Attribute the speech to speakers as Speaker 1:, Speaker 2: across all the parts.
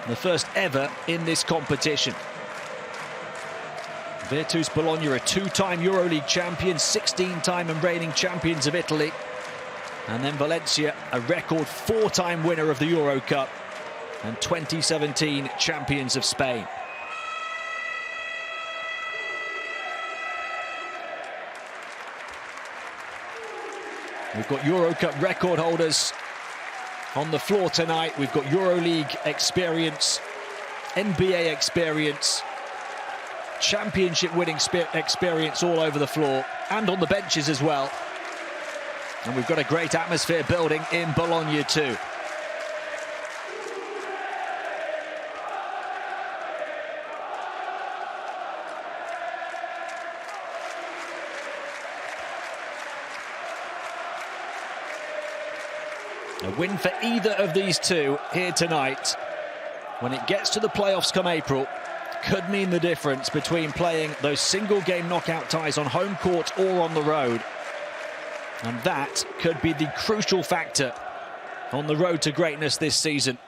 Speaker 1: the first ever in this competition. Virtus Bologna are two-time EuroLeague champions, 16-time and reigning champions of Italy. And then Valencia, a record four-time winner of the EuroCup and 2017 champions of Spain. We've got EuroCup record holders on the floor tonight. We've got EuroLeague experience, NBA experience, championship winning experience all over the floor and on the benches as well. And we've got a great atmosphere building in Bologna too. A win for either of these two here tonight, when it gets to the playoffs come April, could mean the difference between playing those single-game knockout ties on home court or on the road. And that could be the crucial factor on the road to greatness this season.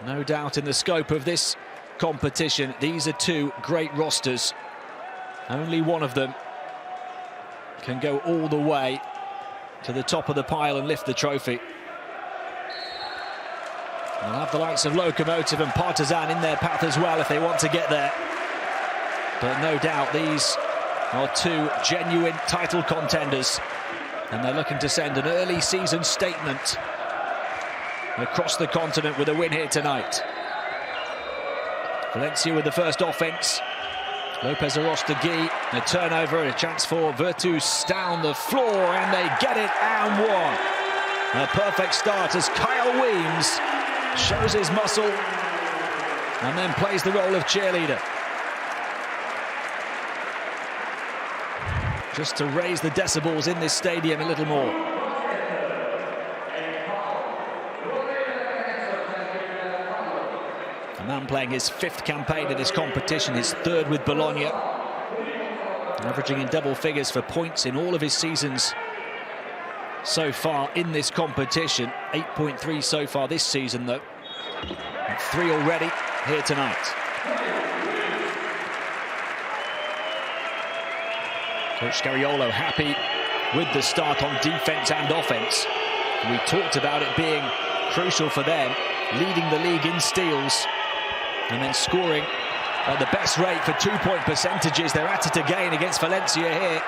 Speaker 1: No doubt in the scope of this competition, these are two great rosters. Only one of them can go all the way to the top of the pile and lift the trophy. They'll have the likes of Lokomotiv and Partizan in their path as well if they want to get there. But no doubt these are two genuine title contenders, and they're looking to send an early season statement across the continent with a win here tonight. Valencia with the first offense. Lopez Arostegui, a turnover and a chance for Virtus down the floor, and they get it and one. A perfect start as Kyle Weems shows his muscle and then plays the role of cheerleader. Just to raise the decibels in this stadium a little more. A man playing his fifth campaign in this competition, his third with Bologna. Averaging in double figures for points in all of his seasons so far in this competition. 8.3 so far this season, though. And 3 already here tonight. Coach Scariolo happy with the start on defense and offense. We talked about it being crucial for them, leading the league in steals and then scoring at the best rate for 2-point percentages. They're at it again against Valencia here.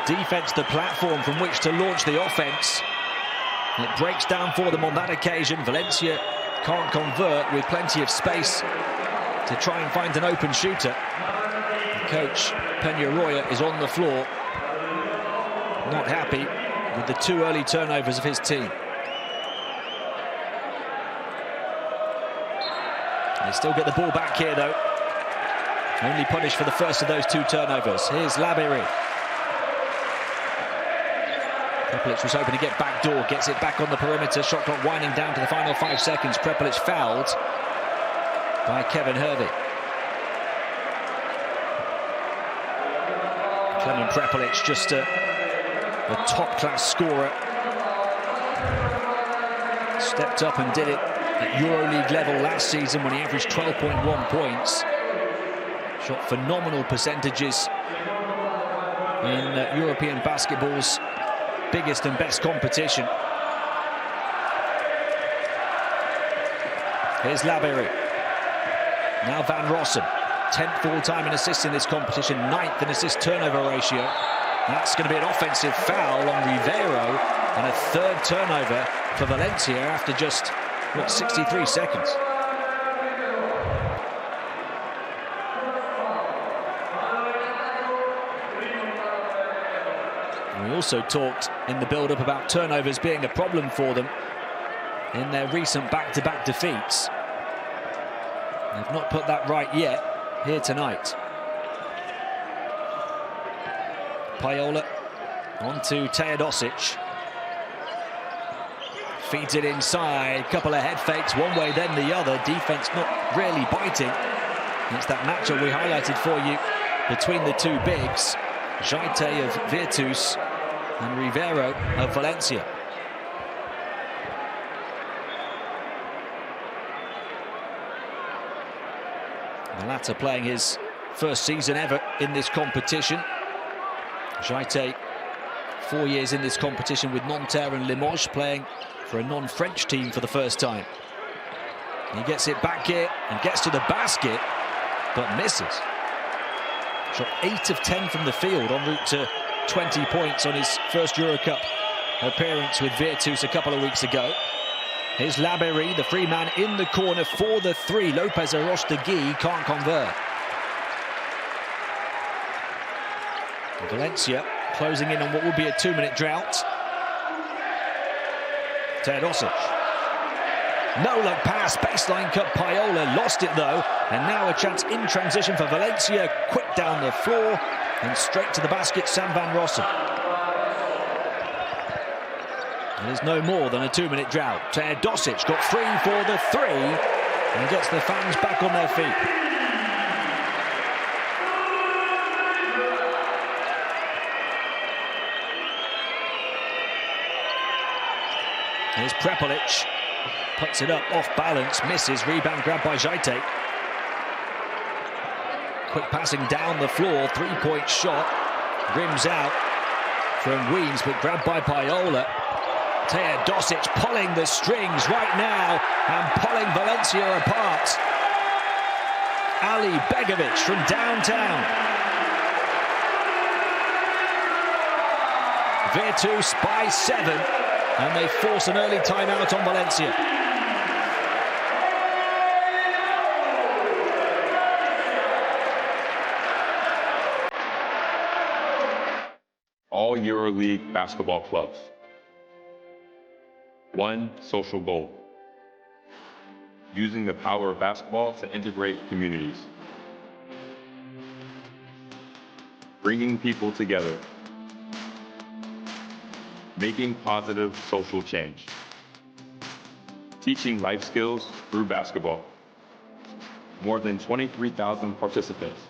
Speaker 1: Defense the platform from which to launch the offense. And it breaks down for them on that occasion. Valencia can't convert with plenty of space to try and find an open shooter. And Coach Peñarroya is on the floor, not happy with the 2 early turnovers of his team. They still get the ball back here, though. Only punished for the first of those 2 turnovers. Here's Labiri. Prepelic was hoping to get back door, gets it back on the perimeter. Shot clock winding down to the final 5 seconds. Prepelic fouled by Kevin Hervey. Klemen Prepelic, just a top-class scorer. Stepped up and did it at EuroLeague level last season when he averaged 12.1 points. Shot phenomenal percentages in European basketball's biggest and best competition. Here's Labiri. Now Van Rossum. 10th all-time in assists in this competition, 9th in assist-turnover ratio. That's going to be an offensive foul on Rivero and a 3rd turnover for Valencia after just, what, 63 seconds. We also talked in the build-up about turnovers being a problem for them in their recent back-to-back defeats. They've not put that right yet here tonight. Paiola onto Teodosic. Feeds it inside, couple of head fakes, one way then the other. Defense not really biting. It's that matchup we highlighted for you between the 2 bigs. Jaite of Virtus and Rivero of Valencia. The latter playing his first season ever in this competition. Jaite, 4 years in this competition with Nanterre and Limoges, playing for a non-French team for the first time. He gets it back here and gets to the basket, but misses. Shot 8 of 10 from the field, en route to 20 points on his first EuroCup appearance with Virtus a couple of weeks ago. Here's Labéry, the free man in the corner for the three. Lopez Arostegui can't convert. Valencia closing in on what will be a 2-minute drought. Teodosic. No-look pass, baseline cut, Paola lost it though, and now a chance in transition for Valencia. Quick down the floor and straight to the basket, Sam van Rossum. There's no more than a 2-minute drought. Teodosic got free for the three and gets the fans back on their feet. Here's Prepelic, puts it up off balance, misses, rebound grabbed by Jaite. Quick passing down the floor, three-point shot, rims out from Weems, but grabbed by Paola. Teodosic pulling the strings right now and pulling Valencia apart. Ali Begovic from downtown. Virtus by 7, and they force an early timeout on Valencia.
Speaker 2: All EuroLeague basketball clubs. One social goal: using the power of basketball to integrate communities. Bringing people together. Making positive social change. Teaching life skills through basketball. More than 23,000 participants.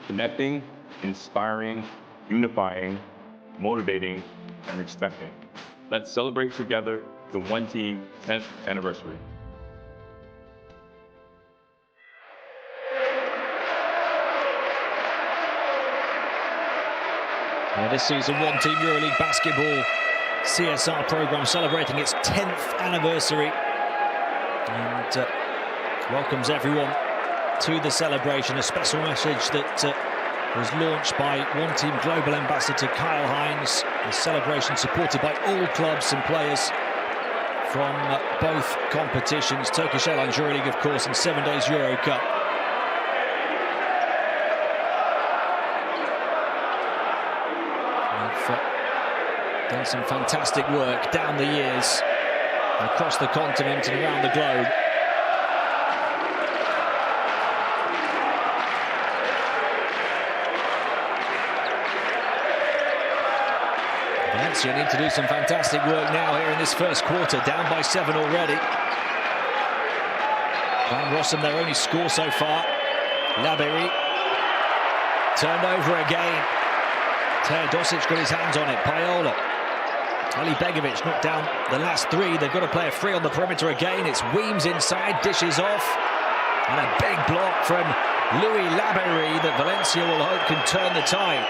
Speaker 2: Connecting, inspiring, unifying, motivating, and respecting. Let's celebrate together the One Team 10th anniversary.
Speaker 1: This season, One Team EuroLeague Basketball CSR program celebrating its 10th anniversary, and welcomes everyone to the celebration. A special message that was launched by One Team Global Ambassador Kyle Hines. The celebration supported by all clubs and players from both competitions. Turkish Airlines EuroLeague, of course, and 7 Days EuroCup. They've done some fantastic work down the years, across the continent and around the globe. Valencia need to do some fantastic work now here in this first quarter, down by 7 already. Van Rossum, their only score so far. Labéry turned over again. Teodosic got his hands on it. Paola. Ali Begovic knocked down the last three. They've got to play a free on the perimeter again. It's Weems inside, dishes off. And a big block from Louis Labéry that Valencia will hope can turn the tide.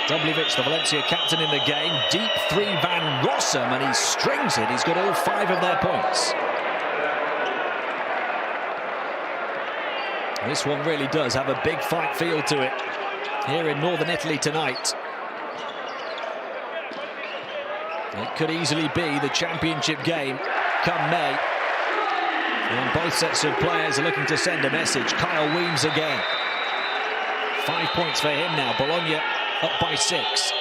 Speaker 1: Dubljevic, the Valencia captain in the game. Deep three, Van Rossum, and he strings it. He's got all 5 of their points. This one really does have a big fight feel to it here in northern Italy tonight. It could easily be the championship game come May. And both sets of players are looking to send a message. Kyle Weems again. 5 points for him now. Bologna up by 6.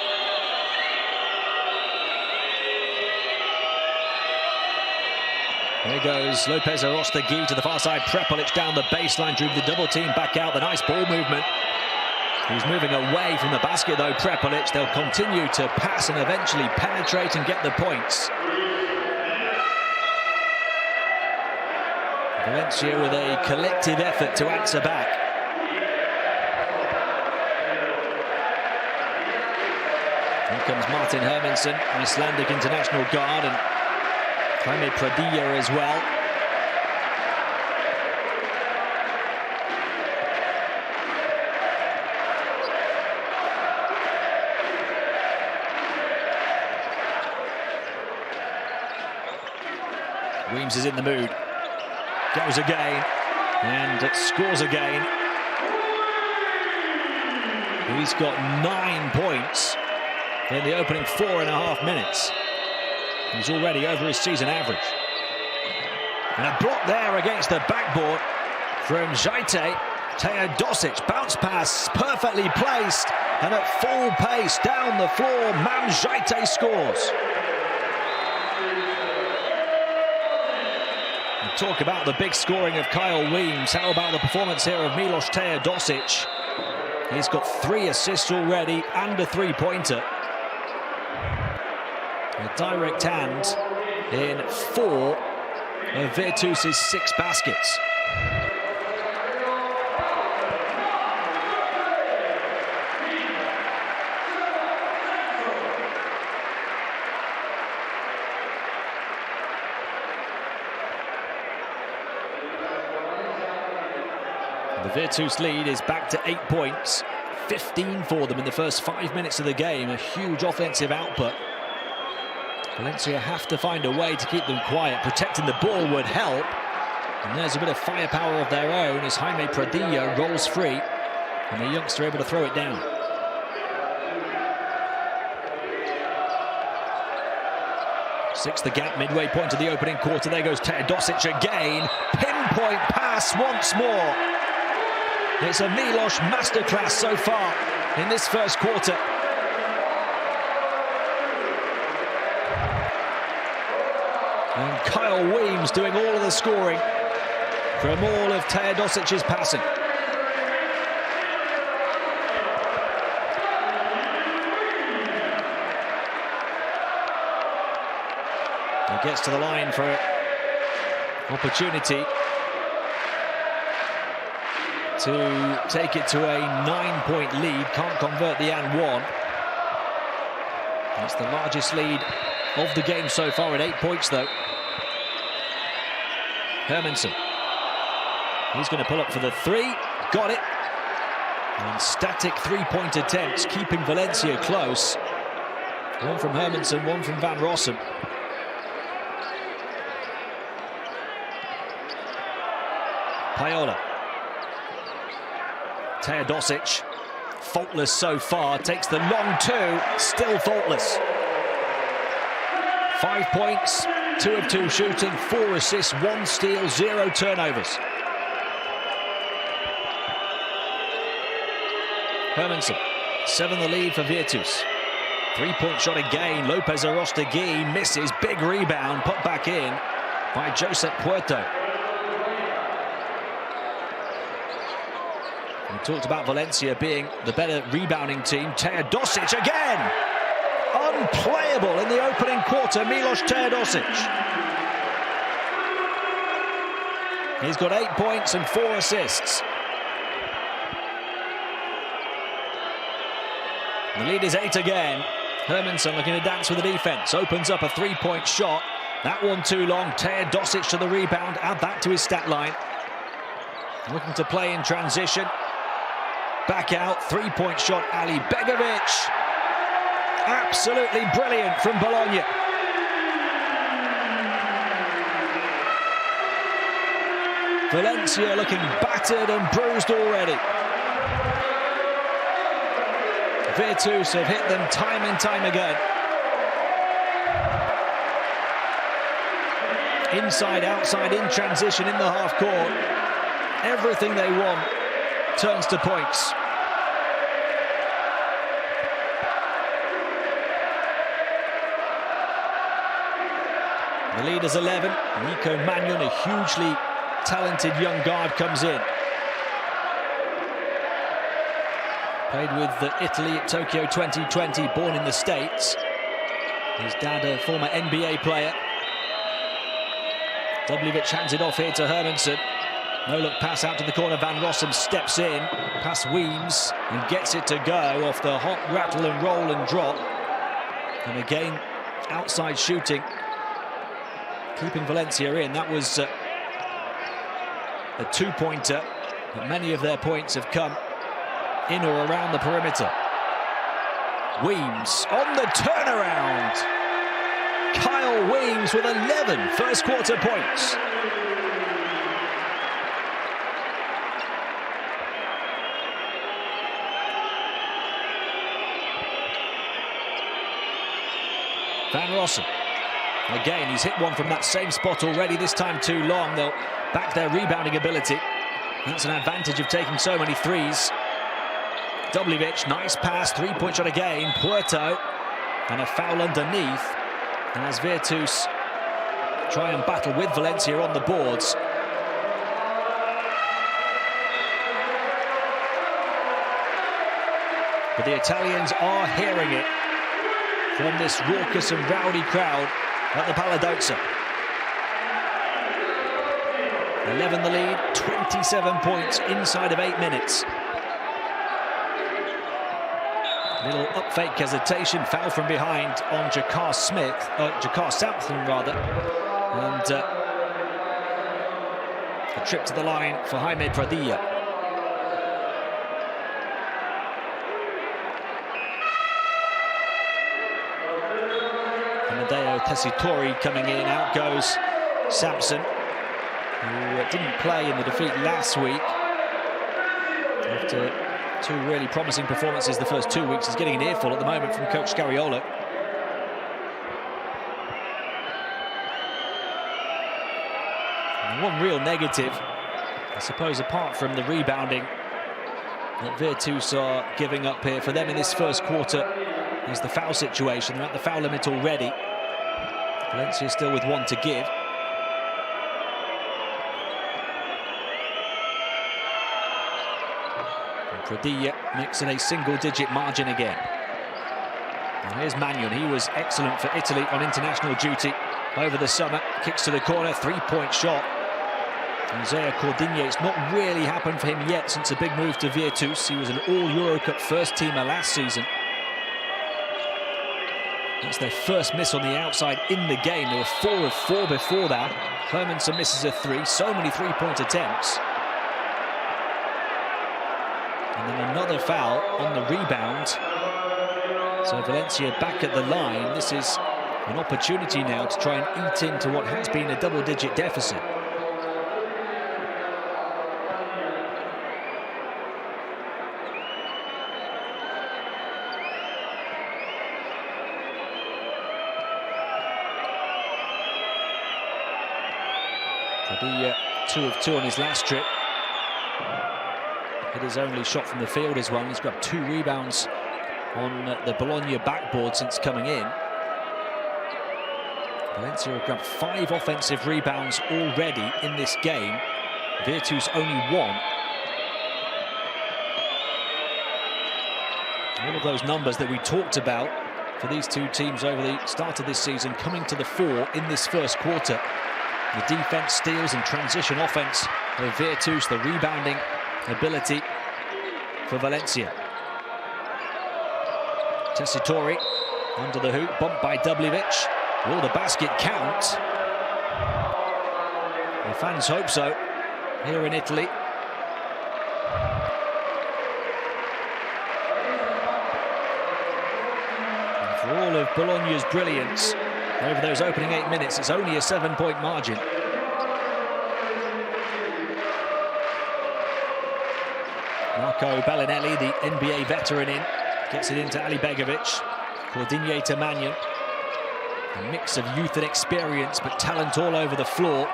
Speaker 1: Here goes Lopez Arostegui to the far side. Prepelic down the baseline, drew the double team back out. The nice ball movement. He's moving away from the basket though, Prepelic. They'll continue to pass and eventually penetrate and get the points. Valencia with a collective effort to answer back. Here comes Martin Hermansson, Icelandic international guard, and Klemen Prepelic as well. Weems is in the mood. Goes again and scores again. He's got 9 points in the opening 4.5 minutes. He's already over his season average. And a block there against the backboard from Jaite. Teodosic, bounce pass, perfectly placed, and at full pace down the floor, Mam Jaite scores. Talk about the big scoring of Kyle Weems. How about the performance here of Milos Teodosic? He's got 3 assists already and a 3-pointer. A direct hand in 4 of Virtus' 6 baskets. The Virtus lead is back to 8 points, 15 for them in the first 5 minutes of the game. A huge offensive output. Valencia have to find a way to keep them quiet. Protecting the ball would help. And there's a bit of firepower of their own as Jaime Pradillo rolls free. And the youngster able to throw it down. Six the gap, midway point of the opening quarter. There goes Teodosic again. Pinpoint pass once more. It's a Milos masterclass so far in this first quarter. And Kyle Weems doing all of the scoring from all of Teodosic's passing. He gets to the line for opportunity to take it to a 9-point lead. Can't convert the and one. That's the largest lead of the game so far at 8 points, though. Hermansson. He's going to pull up for the 3. Got it. And static 3-point attempts, keeping Valencia close. One from Hermansson, one from Van Rossum. Paola. Teodosic, faultless so far, takes the long 2, still faultless. 5 points, 2 of 2 shooting, 4 assists, 1 steal, 0 turnovers. Hermansson, 7 the lead for Virtus. 3-point shot again, Lopez Arostegui misses, big rebound, put back in by Josep Puerto. We talked about Valencia being the better rebounding team. Teodosic again! Unplayable in the opening quarter, Milos Teodosic. He's got 8 points and 4 assists. The lead is 8 again. Hermansson looking to dance with the defense. Opens up a 3-point shot. That one too long. Teodosic to the rebound. Add that to his stat line. Looking to play in transition. Back out, 3-point shot, Ali Begovic. Absolutely brilliant from Bologna. Valencia looking battered and bruised already. Virtus have hit them time and time again. Inside, outside, in transition, in the half court. Everything they want turns to points. The lead is 11. Nico Magnon, a hugely talented young guard, comes in. Played with Italy at Tokyo 2020, born in the States. His dad, a former NBA player. Dubljevic hands it off here to Hermansson. No-look pass out to the corner. Van Rossum steps in, past Weems, and gets it to go off the hot rattle and roll and drop And again, outside shooting, keeping Valencia in. That was a two-pointer, but many of their points have come in or around the perimeter. Weems on the turnaround. Kyle Weems with 11 first-quarter points. Van Rossum. Again, he's hit one from that same spot already, this time too long. They'll back their rebounding ability. That's an advantage of taking so many threes. Dubljevic, nice pass, three-point shot again. Puerto, and a foul underneath. As Virtus try and battle with Valencia on the boards. But the Italians are hearing it from this raucous and rowdy crowd at the Palladosa. 11 the lead, 27 points inside of 8 minutes. Little up fake hesitation, foul from behind on Jakar Sampson rather. And a trip to the line for Jaime Pradilla. Amedeo Tessitori coming in, out goes Sampson, who didn't play in the defeat last week. After two really promising performances the first 2 weeks, he's getting an earful at the moment from coach Scariolo. And one real negative, I suppose, apart from the rebounding that Virtus are giving up here for them in this first quarter, is the foul situation. They're at the foul limit already. Valencia still with one to give. Pradilla makes it a single-digit margin again. Now here's Magnon. He was excellent for Italy on international duty over the summer. Kicks to the corner, three-point shot. Isaiah Cordigne, it's not really happened for him yet since a big move to Virtus. He was an all-EuroCup first-teamer last season. That's their first miss on the outside in the game. They were 4 of 4 before that. Hermansen misses a three. So many three-point attempts. And then another foul on the rebound. So Valencia back at the line. This is an opportunity now to try and eat into what has been a double-digit deficit. Pradilla 2 of 2 on his last trip. Hit his only shot from the field as well. He's grabbed 2 rebounds on the Bologna backboard since coming in. Valencia have grabbed 5 offensive rebounds already in this game. Virtus only 1. All of those numbers that we talked about for these two teams over the start of this season coming to the fore in this first quarter. The defense, steals and transition offense of Virtus, the rebounding ability for Valencia. Tessitori under the hoop, bumped by Dubljevic. Will the basket count? The fans hope so here in Italy. And for all of Bologna's brilliance over those opening 8 minutes, it's only a 7-point margin. Marco Bellinelli, the NBA veteran, gets it into Ali Begovic. Cordigne to Magnon. A mix of youth and experience, but talent all over the floor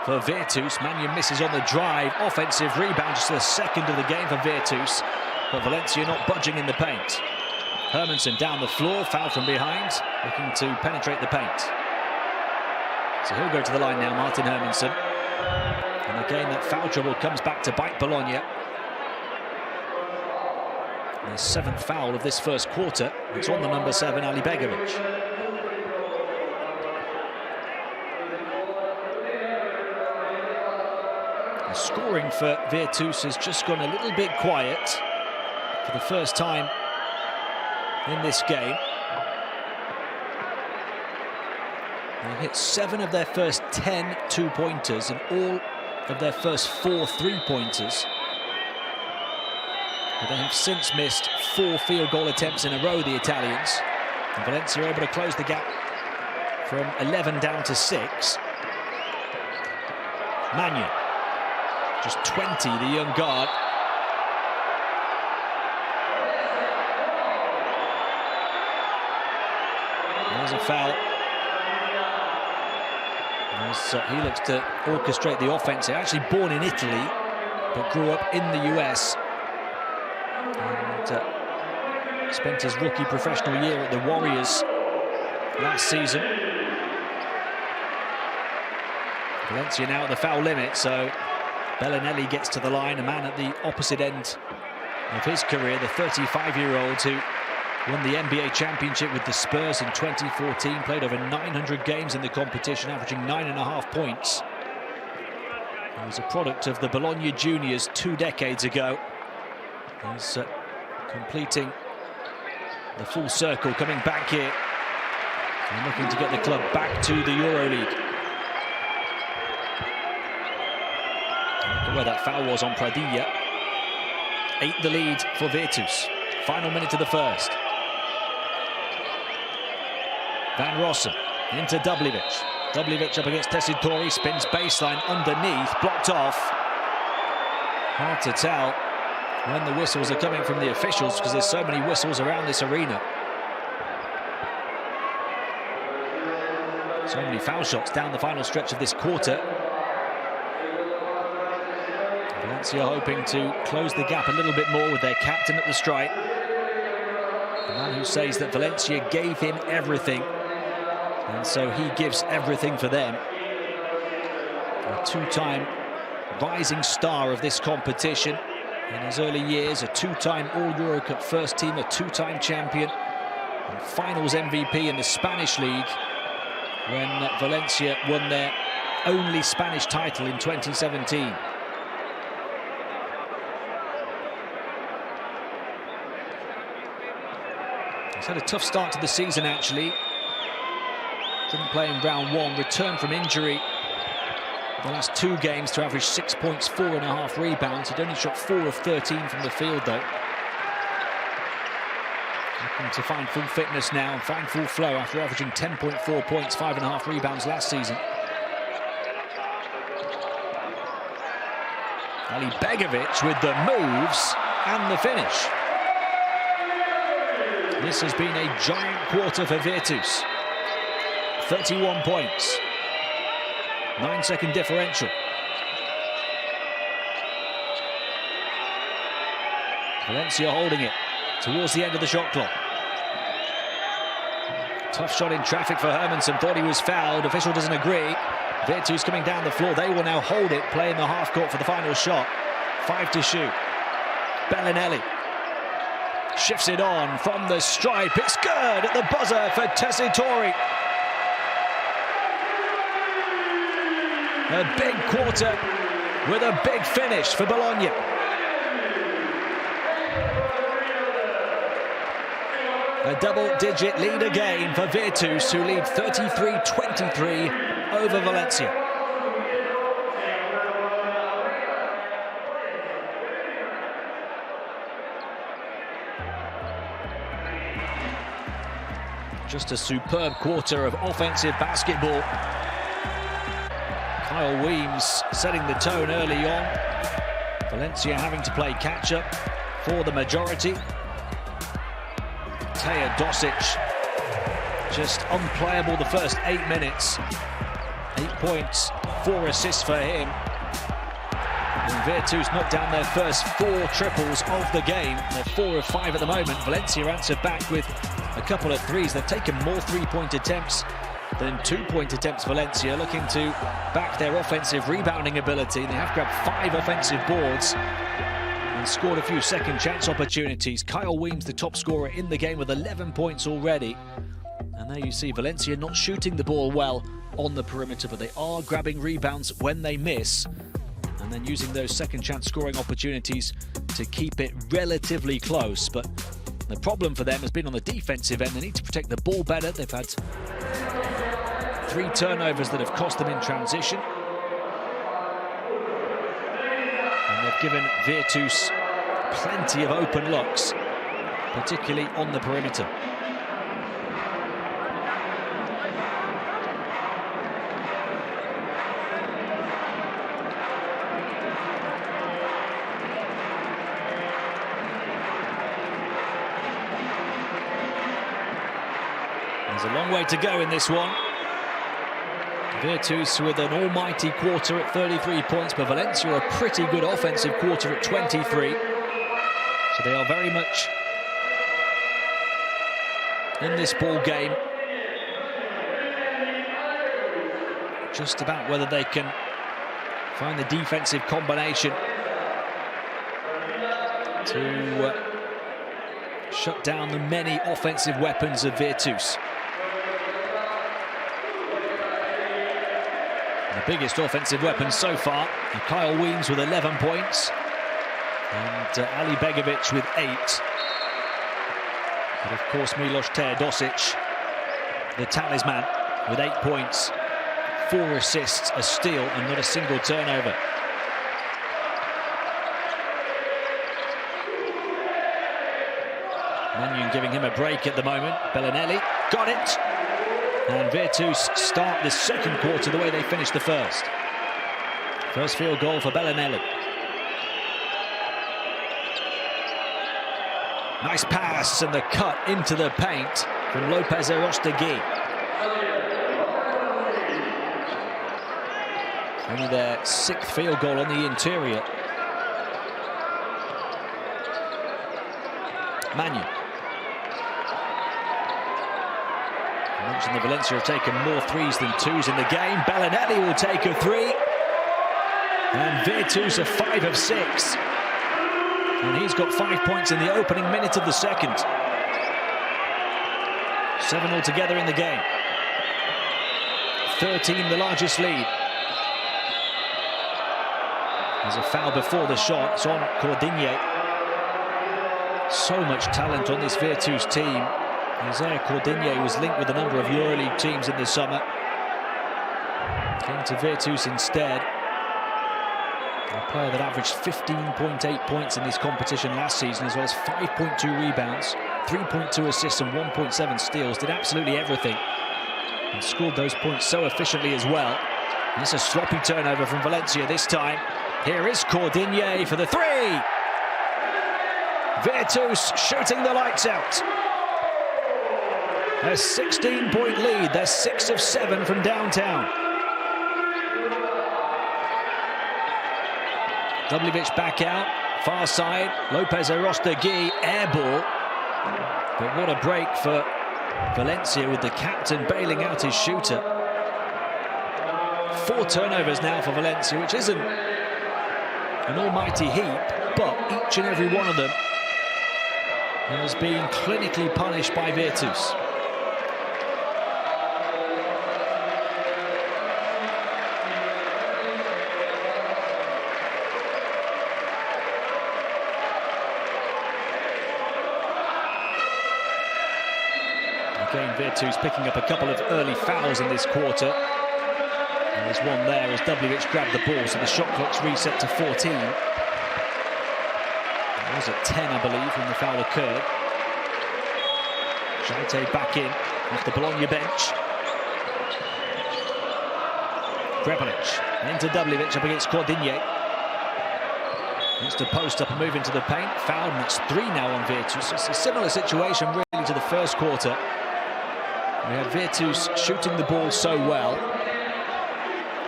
Speaker 1: for Virtus. Magnon misses on the drive. Offensive rebound, just the second of the game for Virtus. But Valencia not budging in the paint. Hermansen down the floor, foul from behind, looking to penetrate the paint. So he'll go to the line now, Martin Hermansen. And again, that foul trouble comes back to bite Bologna. The 7th foul of this first quarter. It's on the number 7, Ali Begovic. The scoring for Virtus has just gone a little bit quiet for the first time in this game. They hit 7 of their first 10 two-pointers and all of their first 4 three-pointers. But they have since missed 4 field goal attempts in a row, the Italians. And Valencia are able to close the gap from 11 down to 6. Mannion, just 20, the young guard. There's a foul. He looks to orchestrate the offense. He's actually born in Italy, but grew up in the US. And spent his rookie professional year at the Warriors last season. Valencia now at the foul limit, so Bellinelli gets to the line, a man at the opposite end of his career, the 35-year-old who won the NBA championship with the Spurs in 2014, played over 900 games in the competition, averaging 9.5 points. He was a product of the Bologna juniors 2 decades ago. He's completing the full circle, coming back here and looking to get the club back to the EuroLeague. Look at where that foul was on Pradilla. 8 the lead for Virtus. Final minute of the first. Van Rossum into Dubljevic. Dubljevic up against Tessitore, spins baseline underneath, blocked off. Hard to tell when the whistles are coming from the officials because there's so many whistles around this arena. So many foul shots down the final stretch of this quarter. Valencia hoping to close the gap a little bit more with their captain at the stripe. The man who says that Valencia gave him everything, and so he gives everything for them. A 2-time rising star of this competition. In his early years, a 2-time All-EuroCup first team, a 2-time champion, and finals MVP in the Spanish League when Valencia won their only Spanish title in 2017. He's had a tough start to the season, actually. Didn't play in round 1, returned from injury the last 2 games to average 6 points, 4.5 rebounds. He'd only shot 4 of 13 from the field, though. Looking to find full fitness now and find full flow after averaging 10.4 points, 5.5 rebounds last season. Ali Begovic with the moves and the finish. This has been a giant quarter for Virtus. 31 points. 9-second differential. Valencia holding it towards the end of the shot clock. Tough shot in traffic for Hermansen. Thought he was fouled. Official doesn't agree. Virtus coming down the floor. They will now hold it, play in the half court for the final shot. 5 to shoot. Bellinelli shifts it on from the stripe. It's good at the buzzer for Tessitore. A big quarter with a big finish for Bologna. A double-digit lead again for Virtus, who lead 33-23 over Valencia. Just a superb quarter of offensive basketball. Kyle Weems setting the tone early on. Valencia having to play catch-up for the majority. Teja Dosic just unplayable the first 8 minutes. 8 points, 4 assists for him. And Virtus knocked down their first 4 triples of the game. They're 4 of 5 at the moment. Valencia answered back with a couple of threes. They've taken more 3-point attempts than 2-point attempts. Valencia looking to back their offensive rebounding ability. They have grabbed 5 offensive boards and scored a few second chance opportunities. Kyle Weems, the top scorer in the game, with 11 points already. And there you see Valencia not shooting the ball well on the perimeter, but they are grabbing rebounds when they miss, and then using those second chance scoring opportunities to keep it relatively close. But the problem for them has been on the defensive end. They need to protect the ball better. They've had 3 turnovers that have cost them in transition. And they've given Virtus plenty of open looks, particularly on the perimeter. There's a long way to go in this one. Virtus with an almighty quarter at 33 points, but Valencia a pretty good offensive quarter at 23. So they are very much in this ball game. Just about whether they can find the defensive combination to shut down the many offensive weapons of Virtus. The biggest offensive weapon so far, Kyle Weems with 11 points and Ali Begovic with 8. But of course Milos Teodosic, the talisman, with 8 points, 4 assists, a steal and not a single turnover. Mannion giving him a break at the moment. Bellinelli got it. And Virtus start this second quarter the way they finished the first. First field goal for Bellinelli. Nice pass and the cut into the paint from Lopez Arostegui. Only their 6th field goal on the interior. Mannion. I mentioned that Valencia have taken more 3s than 2s in the game. Bellinelli will take a 3. And Virtus are 5 of 6. And he's got 5 points in the opening minute of the second. 7 altogether in the game. 13 the largest lead. There's a foul before the shot. It's on Cordigne. So much talent on this Virtus team. Isaiah Cordigne was linked with a number of EuroLeague teams in the summer. Came to Virtus instead. A player that averaged 15.8 points in this competition last season, as well as 5.2 rebounds, 3.2 assists and 1.7 steals. Did absolutely everything and scored those points so efficiently as well. And it's a sloppy turnover from Valencia this time. Here is Cordigne for the 3. Virtus shooting the lights out. A 16-point lead. They're 6 of 7 from downtown. Dubljevic back out, far side. Lopez Arostegui, air ball. But what a break for Valencia with the captain bailing out his shooter. 4 turnovers now for Valencia, which isn't an almighty heap, but each and every one of them has been clinically punished by Virtus. Again, Virtus picking up a couple of early fouls in this quarter. And there's one there as Dubljevic grabbed the ball, so the shot clock's reset to 14. It was at 10, I believe, when the foul occurred. Jaite back in off the Bologna bench. Prepelic into Dubljevic up against Cordigne. Wants to post up and move into the paint. Foul, and that's 3 now on Virtus. It's a similar situation really to the first quarter. We had Virtus shooting the ball so well,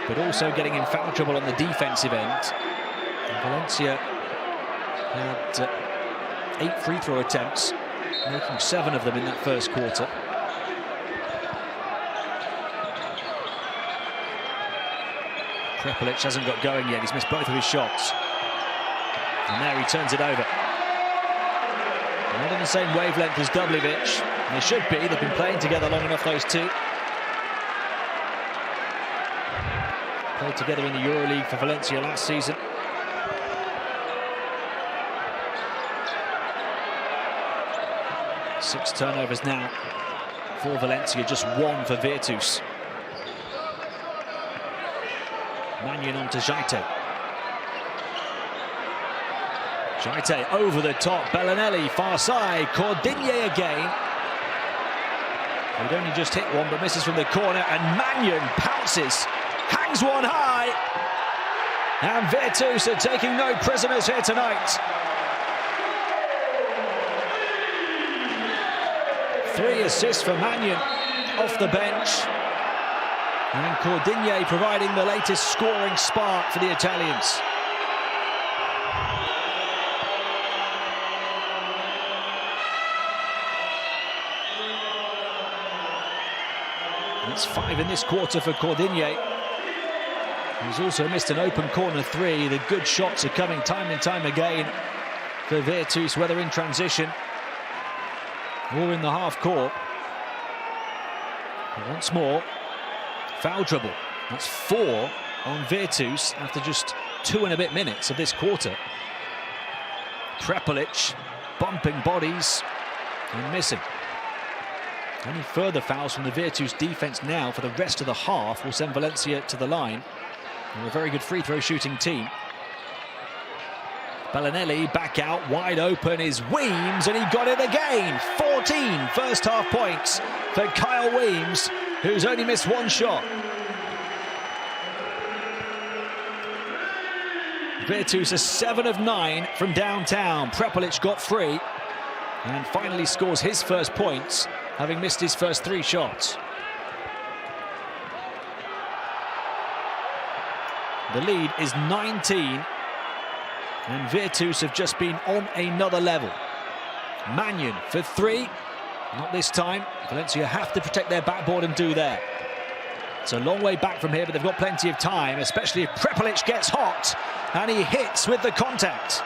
Speaker 1: but also getting in foul trouble on the defensive end. And Valencia had 8 free throw attempts, making 7 of them in that first quarter. Prepelic hasn't got going yet. He's missed both of his shots. And there he turns it over. Not on the same wavelength as Dubljevic. They should be. They've been playing together long enough, those two. Played together in the EuroLeague for Valencia last season. Six turnovers now for Valencia, just 1 for Virtus. Mannion onto Jaite. Jaite over the top, Bellinelli far side, Cordigne again. He'd only just hit one but misses from the corner, and Mannion pounces, hangs one high. And Virtus are taking no prisoners here tonight. 3 assists for Mannion off the bench. And Cordigne providing the latest scoring spark for the Italians. It's 5 in this quarter for Cordigne. He's also missed an open corner 3. The good shots are coming time and time again for Virtus, whether in transition or in the half court. But once more, foul trouble. That's 4 on Virtus after just 2 and a bit minutes of this quarter. Prepelic bumping bodies and missing. Any further fouls from the Virtus defense now for the rest of the half will send Valencia to the line. They're a very good free throw shooting team. Bellinelli back out, wide open is Weems, and he got it again. 14 first half points for Kyle Weems, who's only missed 1 shot. Virtus are 7 of 9 from downtown. Prepelic got free and finally scores his first points, having missed his first 3 shots. The lead is 19, and Virtus have just been on another level. Mannion for 3, not this time. Valencia have to protect their backboard and do that. It's a long way back from here, but they've got plenty of time, especially if Prepelic gets hot, and he hits with the contact.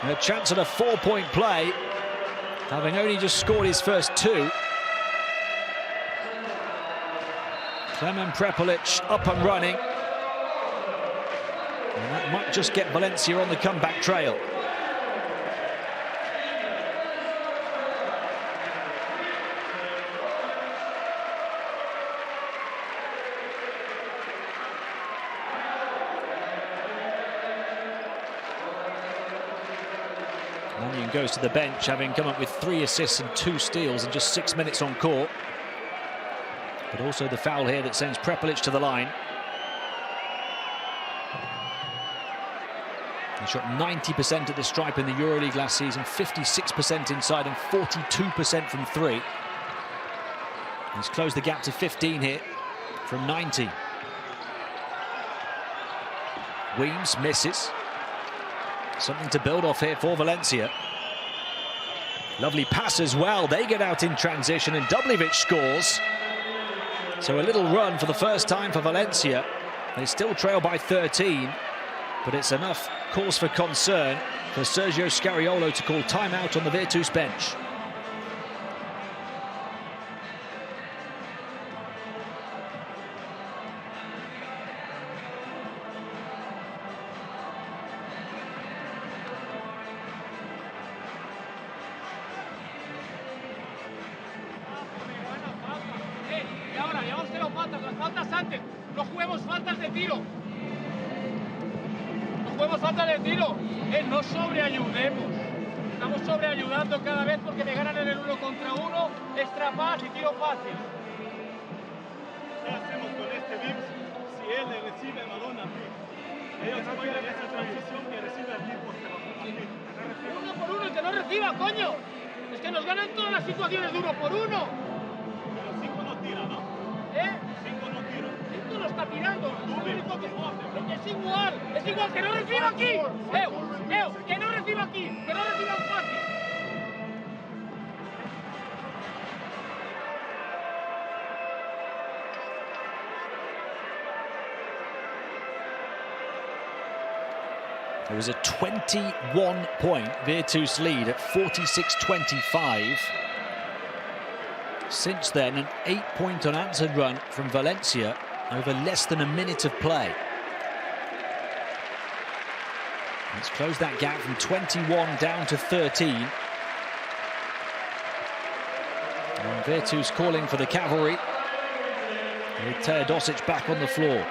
Speaker 1: A chance at a 4-point play, having only just scored his first 2. Klemen Prepelic up and running. And that might just get Valencia on the comeback trail. Mannion goes to the bench, having come up with 3 assists and 2 steals in just 6 minutes on court. But also the foul here that sends Prepelic to the line. He shot 90% at the stripe in the EuroLeague last season, 56% inside and 42% from 3. He's closed the gap to 15 here from 19. Weems misses. Something to build off here for Valencia. Lovely pass as well. They get out in transition and Dubljevic scores. So a little run for the first time for Valencia. They still trail by 13, but it's enough cause for concern for Sergio Scariolo to call timeout on the Virtus bench.
Speaker 3: Faltas antes, no juguemos faltas de tiro. No juguemos faltas de tiro. No sobreayudemos. Estamos sobreayudando cada vez porque me ganan en el 1 contra 1, extra pass y tiro fácil.
Speaker 4: ¿Qué hacemos con este Vips si él le recibe el balón a mí? Ellos juegan esa transición que recibe el equipo.
Speaker 3: 1 por 1 y que no reciba, coño. Es que nos ganan todas las situaciones de 1 por 1.
Speaker 4: Pero 5 no tira, ¿no? 5 no tira.
Speaker 3: 5 no está tirando. Es igual, que no reciba aquí. Que no reciba aquí, que no reciba fácil.
Speaker 1: There was a 21-point Virtus lead at 46-25. Since then, an 8-point unanswered run from Valencia over less than a minute of play. Let's close that gap from 21 down to 13. And Virtus calling for the cavalry. With Teodosic back on the floor.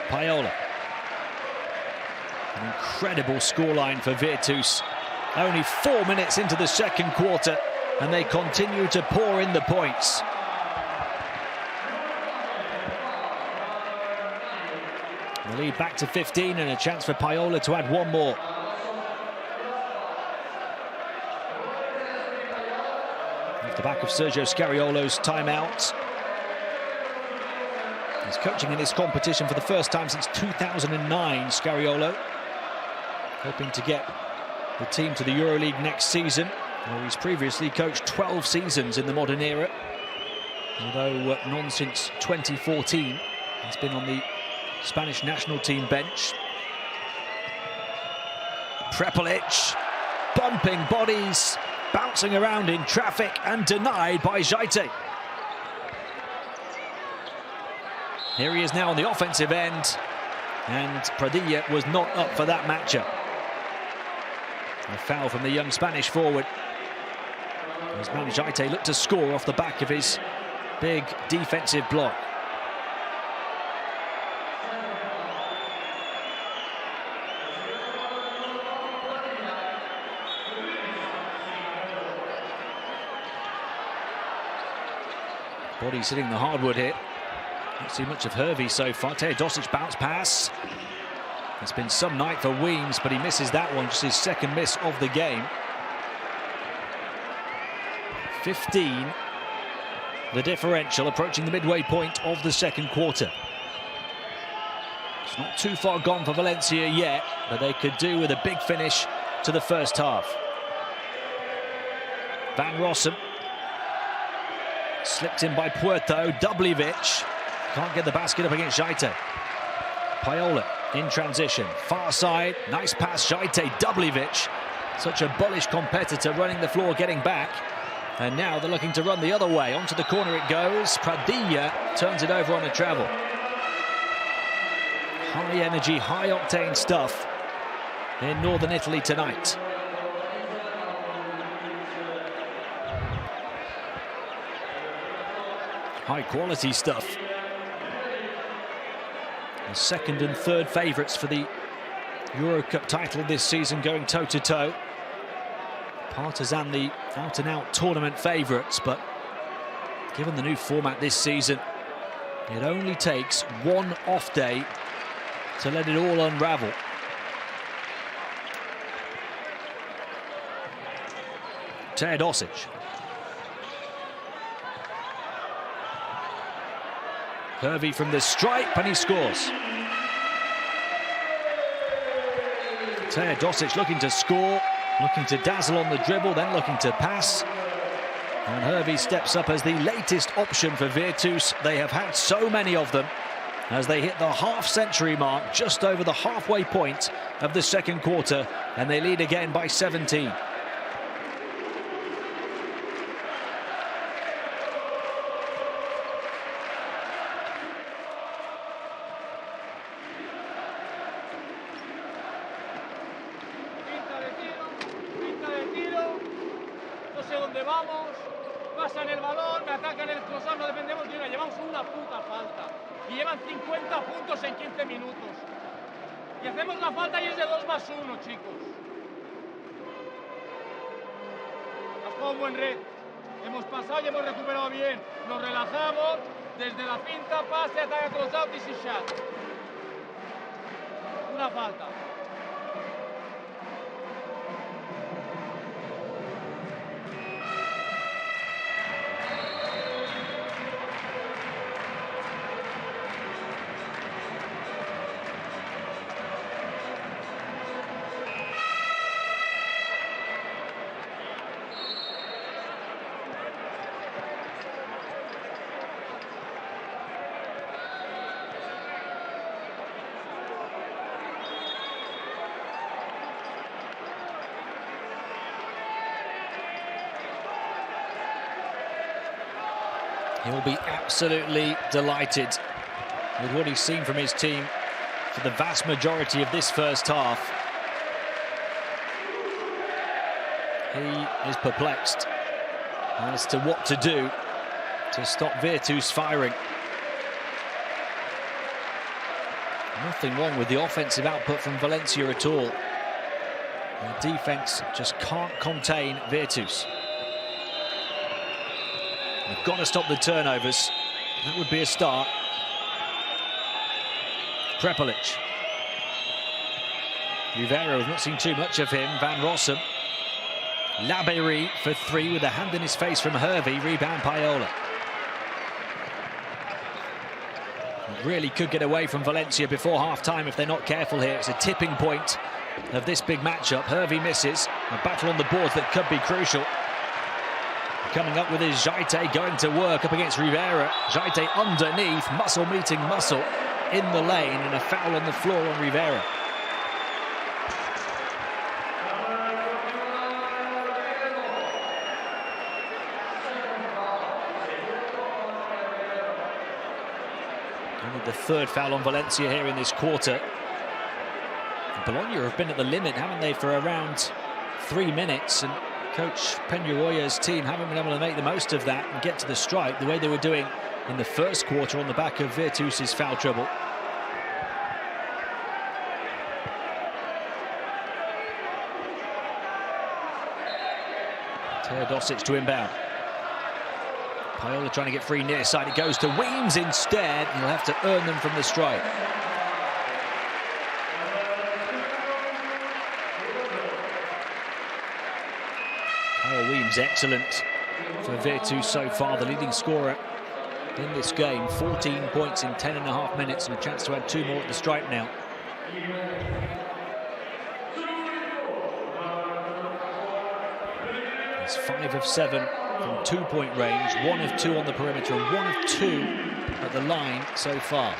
Speaker 1: Paola. An incredible scoreline for Virtus. Only 4 minutes into the second quarter, and they continue to pour in the points. The lead back to 15 and a chance for Paola to add one more. Off the back of Sergio Scariolo's timeout. He's coaching in this competition for the first time since 2009, Scariolo. Hoping to get the team to the EuroLeague next season, where he's previously coached 12 seasons in the modern era. Although none since 2014. He's been on the Spanish national team bench. Prepelic, bumping bodies, bouncing around in traffic and denied by Jaite. Here he is now on the offensive end, and Pradilla was not up for that matchup. A foul from the young Spanish forward. As Man Jaite looked to score off the back of his big defensive block. Body's hitting the hardwood here. Not seen much of Hervey so far. Teodosic bounce pass. It's been some night for Weems, but he misses that one, just his second miss of the game. 15, the differential, approaching the midway point of the second quarter. It's not too far gone for Valencia yet, but they could do with a big finish to the first half. Van Rossum. Slipped in by Puerto. Dubljevic can't get the basket up against Jaite. Paola in transition, far side, nice pass, Jaite, Dubljevic. Such a bullish competitor running the floor, getting back. And now they're looking to run the other way. Onto the corner it goes. Pradilla turns it over on a travel. High energy, high octane stuff in northern Italy tonight. High quality stuff. The second and third favourites for the EuroCup title this season going toe-to-toe. Partizan the out-and-out tournament favourites, but given the new format this season, it only takes one off day to let it all unravel. Teodosic. Hervey from the stripe, and he scores. Teodosic looking to score, looking to dazzle on the dribble, then looking to pass. And Hervey steps up as the latest option for Virtus. They have had so many of them as they hit the half-century mark, just over the halfway point of the second quarter, and they lead again by 17.
Speaker 3: Pasan el balón, me atacan el cruzado, no dependemos de una, llevamos una puta falta. Y llevan 50 puntos en 15 minutos. Y hacemos la falta y es de 2+1, chicos. Has jugado un buen red. Hemos pasado y hemos recuperado bien. Nos relajamos, desde la finta, pase, ataque cruzado, easy shot. Una falta.
Speaker 1: He'll be absolutely delighted with what he's seen from his team for the vast majority of this first half. He is perplexed as to what to do to stop Virtus firing. Nothing wrong with the offensive output from Valencia at all. The defense just can't contain Virtus. They've got to stop the turnovers. That would be a start. Prepelic. Rivera, we've not seen too much of him. Van Rossum. Labeyrie for three with a hand in his face from Hervey. Rebound Paiola. Really could get away from Valencia before half-time if they're not careful here. It's a tipping point of this big matchup. Hervey misses. A battle on the boards that could be crucial. Coming up with his Jaite going to work up against Rivera. Jaite underneath, muscle meeting muscle in the lane, and a foul on the floor on Rivera. Only the third foul on Valencia here in this quarter. Bologna have been at the limit, haven't they, for around 3 minutes, and Coach Peñaroya's team haven't been able to make the most of that and get to the strike the way they were doing in the first quarter on the back of Virtus's foul trouble. Teodosic to inbound. Paiola trying to get free near side. It goes to Weems instead. He'll have to earn them from the strike. Kyle Weems excellent for Virtus so far, the leading scorer in this game. 14 points in 10.5 minutes and a chance to add 2 more at the stripe now. It's 5 of 7 from 2-point range, 1 of 2 on the perimeter, and 1 of 2 at the line so far.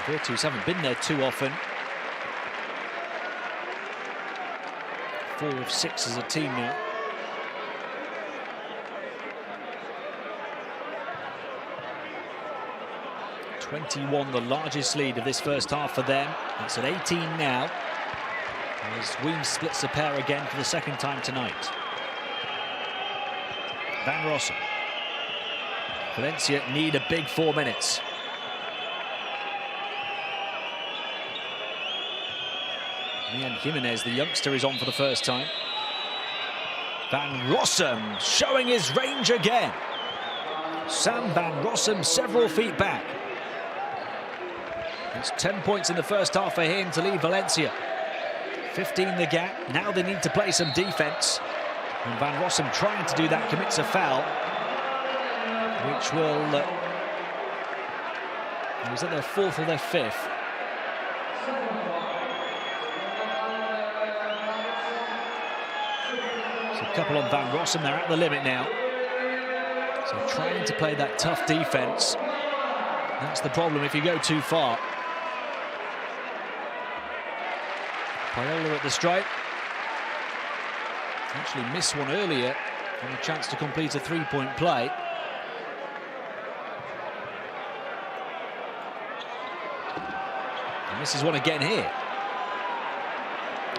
Speaker 1: Virtus haven't been there too often. 4 of 6 as a team now. (21), the largest lead of this first half for them. It's at 18 now, as Weems splits the pair again for the second time tonight. Van Rossum. Valencia need a big 4 minutes. Ian Jimenez, the youngster, is on for the first time. Van Rossum showing his range again. Sam Van Rossum several feet back. It's 10 points in the first half for him to lead Valencia. 15 the gap. Now they need to play some defense. And Van Rossum, trying to do that, commits a foul, which will... was that their 4th or their 5th? So a couple on Van Rossum. They're at the limit now. So trying to play that tough defense. That's the problem if you go too far. Paiola at the stripe. Actually missed one earlier and a chance to complete a 3-point play. And misses one again here.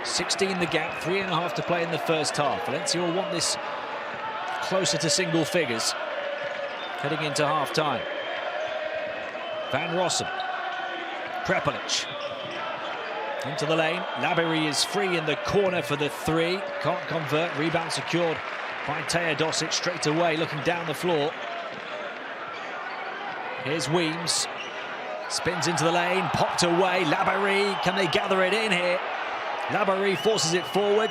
Speaker 1: 16 the gap, 3.5 to play in the first half. Valencia will want this closer to single figures heading into half-time. Van Rossum. Prepelic. Into the lane. Labeyrie is free in the corner for the 3. Can't convert. Rebound secured by Teodosic straight away, looking down the floor. Here's Weems. Spins into the lane. Popped away. Labeyrie. Can they gather it in here? Labeyrie forces it forward.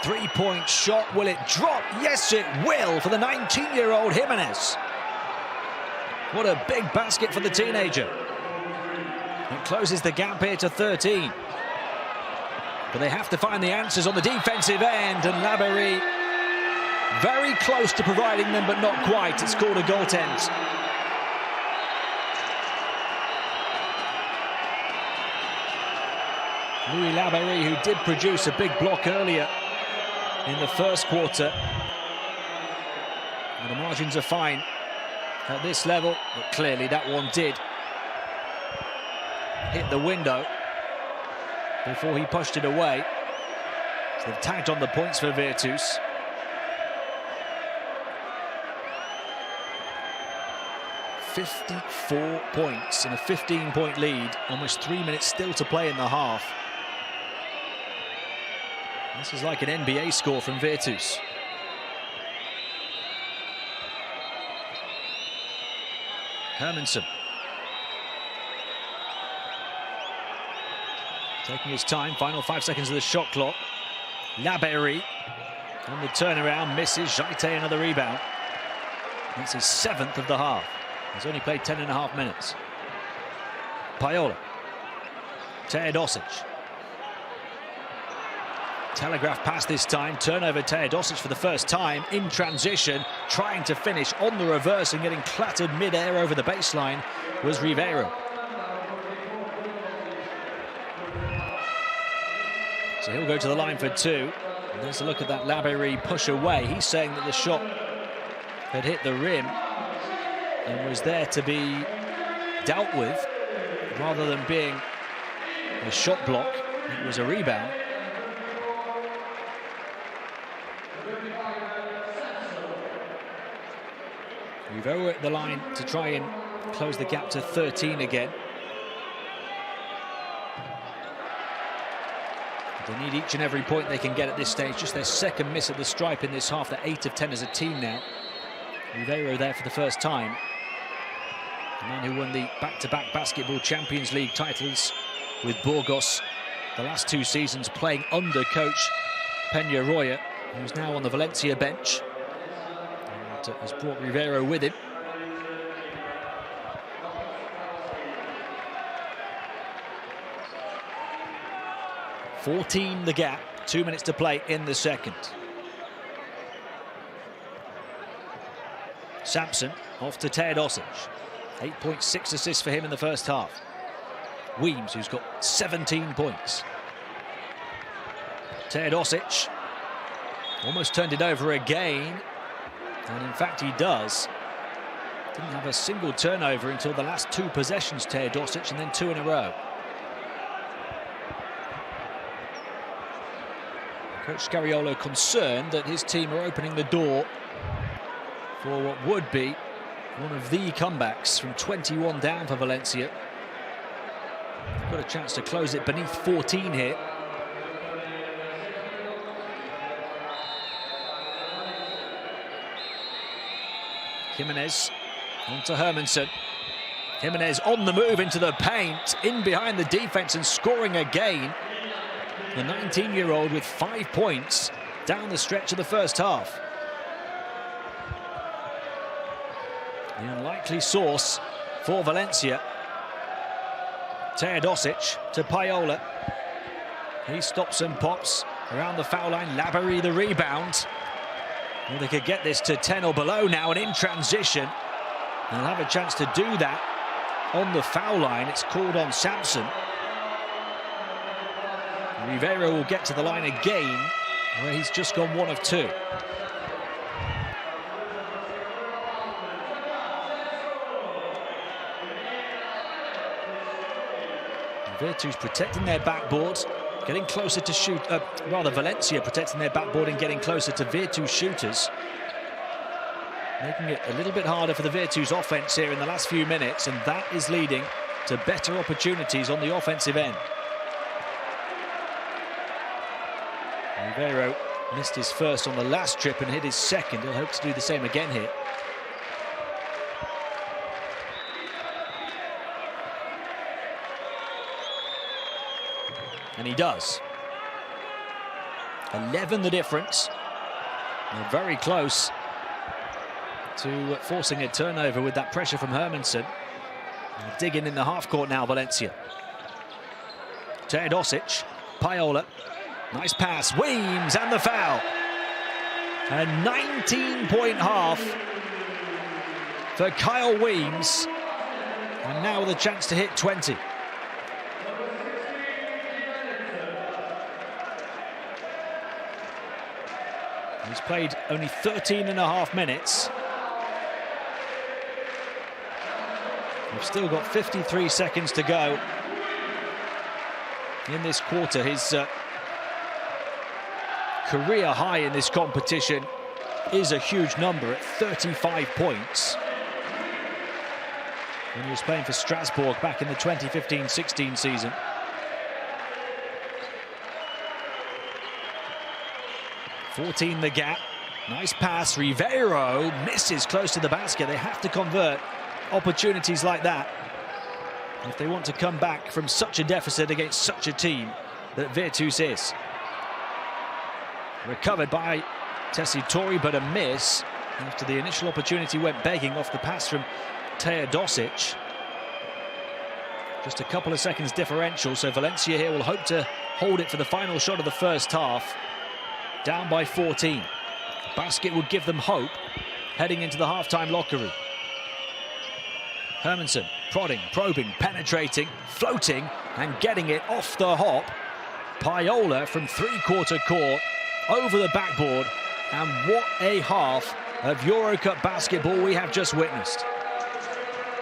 Speaker 1: 3-point shot. Will it drop? Yes, it will for the 19-year-old Jimenez. What a big basket for the teenager. It closes the gap here to 13. But they have to find the answers on the defensive end, and Labeyrie very close to providing them, but not quite. It's called a goaltend. Louis Labeyrie, who did produce a big block earlier in the first quarter, Well, the margins are fine at this level, but clearly that one did hit the window before he pushed it away. So they've tagged on the points for Virtus. "54 points and a 15-point lead, almost 3 minutes still to play in the half. This is like an NBA score from Virtus. Hermansen taking his time, final 5 seconds of the shot clock. Labeyrie on the turnaround, misses. Jaite another rebound. That's his 7th of the half. He's only played 10.5 minutes. Paiola. Teodosic. Telegraph pass this time. Turnover Teodosic for the first time in transition. Trying to finish on the reverse and getting clattered mid-air over the baseline was Ribeiro. So he'll go to the line for 2. And there's a look at that Labeyrie push away. He's saying that the shot had hit the rim and was there to be dealt with rather than being a shot block. It was a rebound. Ribeiro at the line to try and close the gap to 13 again. They need each and every point they can get at this stage. Just their second miss at the stripe in this half. They're 8 of 10 as a team now. Ribeiro there for the first time. The man who won the back-to-back Basketball Champions League titles with Burgos the last 2 seasons, playing under coach Peñarroya, who's now on the Valencia bench. And has brought Ribeiro with him. "14 the gap, 2 minutes to play in the second." Sampson off to Teodosic. 8.6 assists for him in the first half. Weems, who's got 17 points. Teodosic almost turned it over again. And in fact, he does. Didn't have a single turnover until the last 2 possessions, Teodosic, and then 2 in a row. Coach Scariolo concerned that his team are opening the door for what would be one of the comebacks from 21 down for Valencia. They've got a chance to close it beneath 14 here. Jimenez onto Hermansen. Jimenez on the move into the paint, in behind the defense and scoring again. The 19-year-old with 5 points down the stretch of the first half. The unlikely source for Valencia. Teodosic to Paiola. He stops and pops around the foul line. Labeyrie the rebound. Well, they could get this to 10 or below now, and in transition they'll have a chance to do that on the foul line. It's called on Sampson. Ribeiro will get to the line again, where he's just gone 1 of 2. Virtus protecting their backboard, getting closer to shoot, rather Valencia protecting their backboard and getting closer to Virtus shooters. Making it a little bit harder for the Virtus offense here in the last few minutes, and that is leading to better opportunities on the offensive end. Ribeiro missed his first on the last trip and hit his second. He'll hope to do the same again here. And he does. 11 the difference. They're very close to forcing a turnover with that pressure from Hermansen. Digging in the half court now, Valencia. Teodosic, Paiola. Nice pass, Weems, and the foul. A 19-point half for Kyle Weems. And now with a chance to hit 20. He's played only 13.5 minutes, We've still got 53 seconds to go in this quarter. His career high in this competition is a huge number at 35 points. When he was playing for Strasbourg back in the 2015-16 season. "14 the gap." Nice pass. Ribeiro misses close to the basket. They have to convert opportunities like that if they want to come back from such a deficit against such a team that Virtus is. Recovered by Tessitore, but a miss after the initial opportunity went begging off the pass from Teodosic. Just a couple of seconds differential, so Valencia here will hope to hold it for the final shot of the first half. Down by 14. Basket would give them hope heading into the halftime locker room. Hermansen prodding, probing, penetrating, floating and getting it off the hop. Paiola from three-quarter court over the backboard, and what a half of EuroCup basketball we have just witnessed.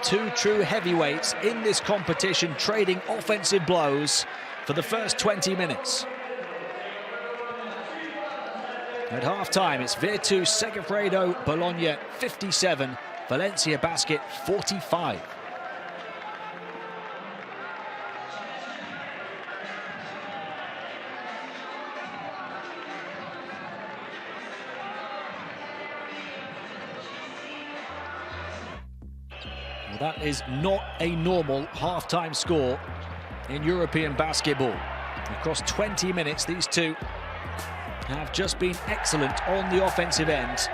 Speaker 1: Two true heavyweights in this competition trading offensive blows for the first 20 minutes. At half-time, it's Virtus Segafredo Bologna 57, Valencia Basket 45. Well, that is not a normal half-time score in European basketball. Across 20 minutes, these two have just been excellent on the offensive end.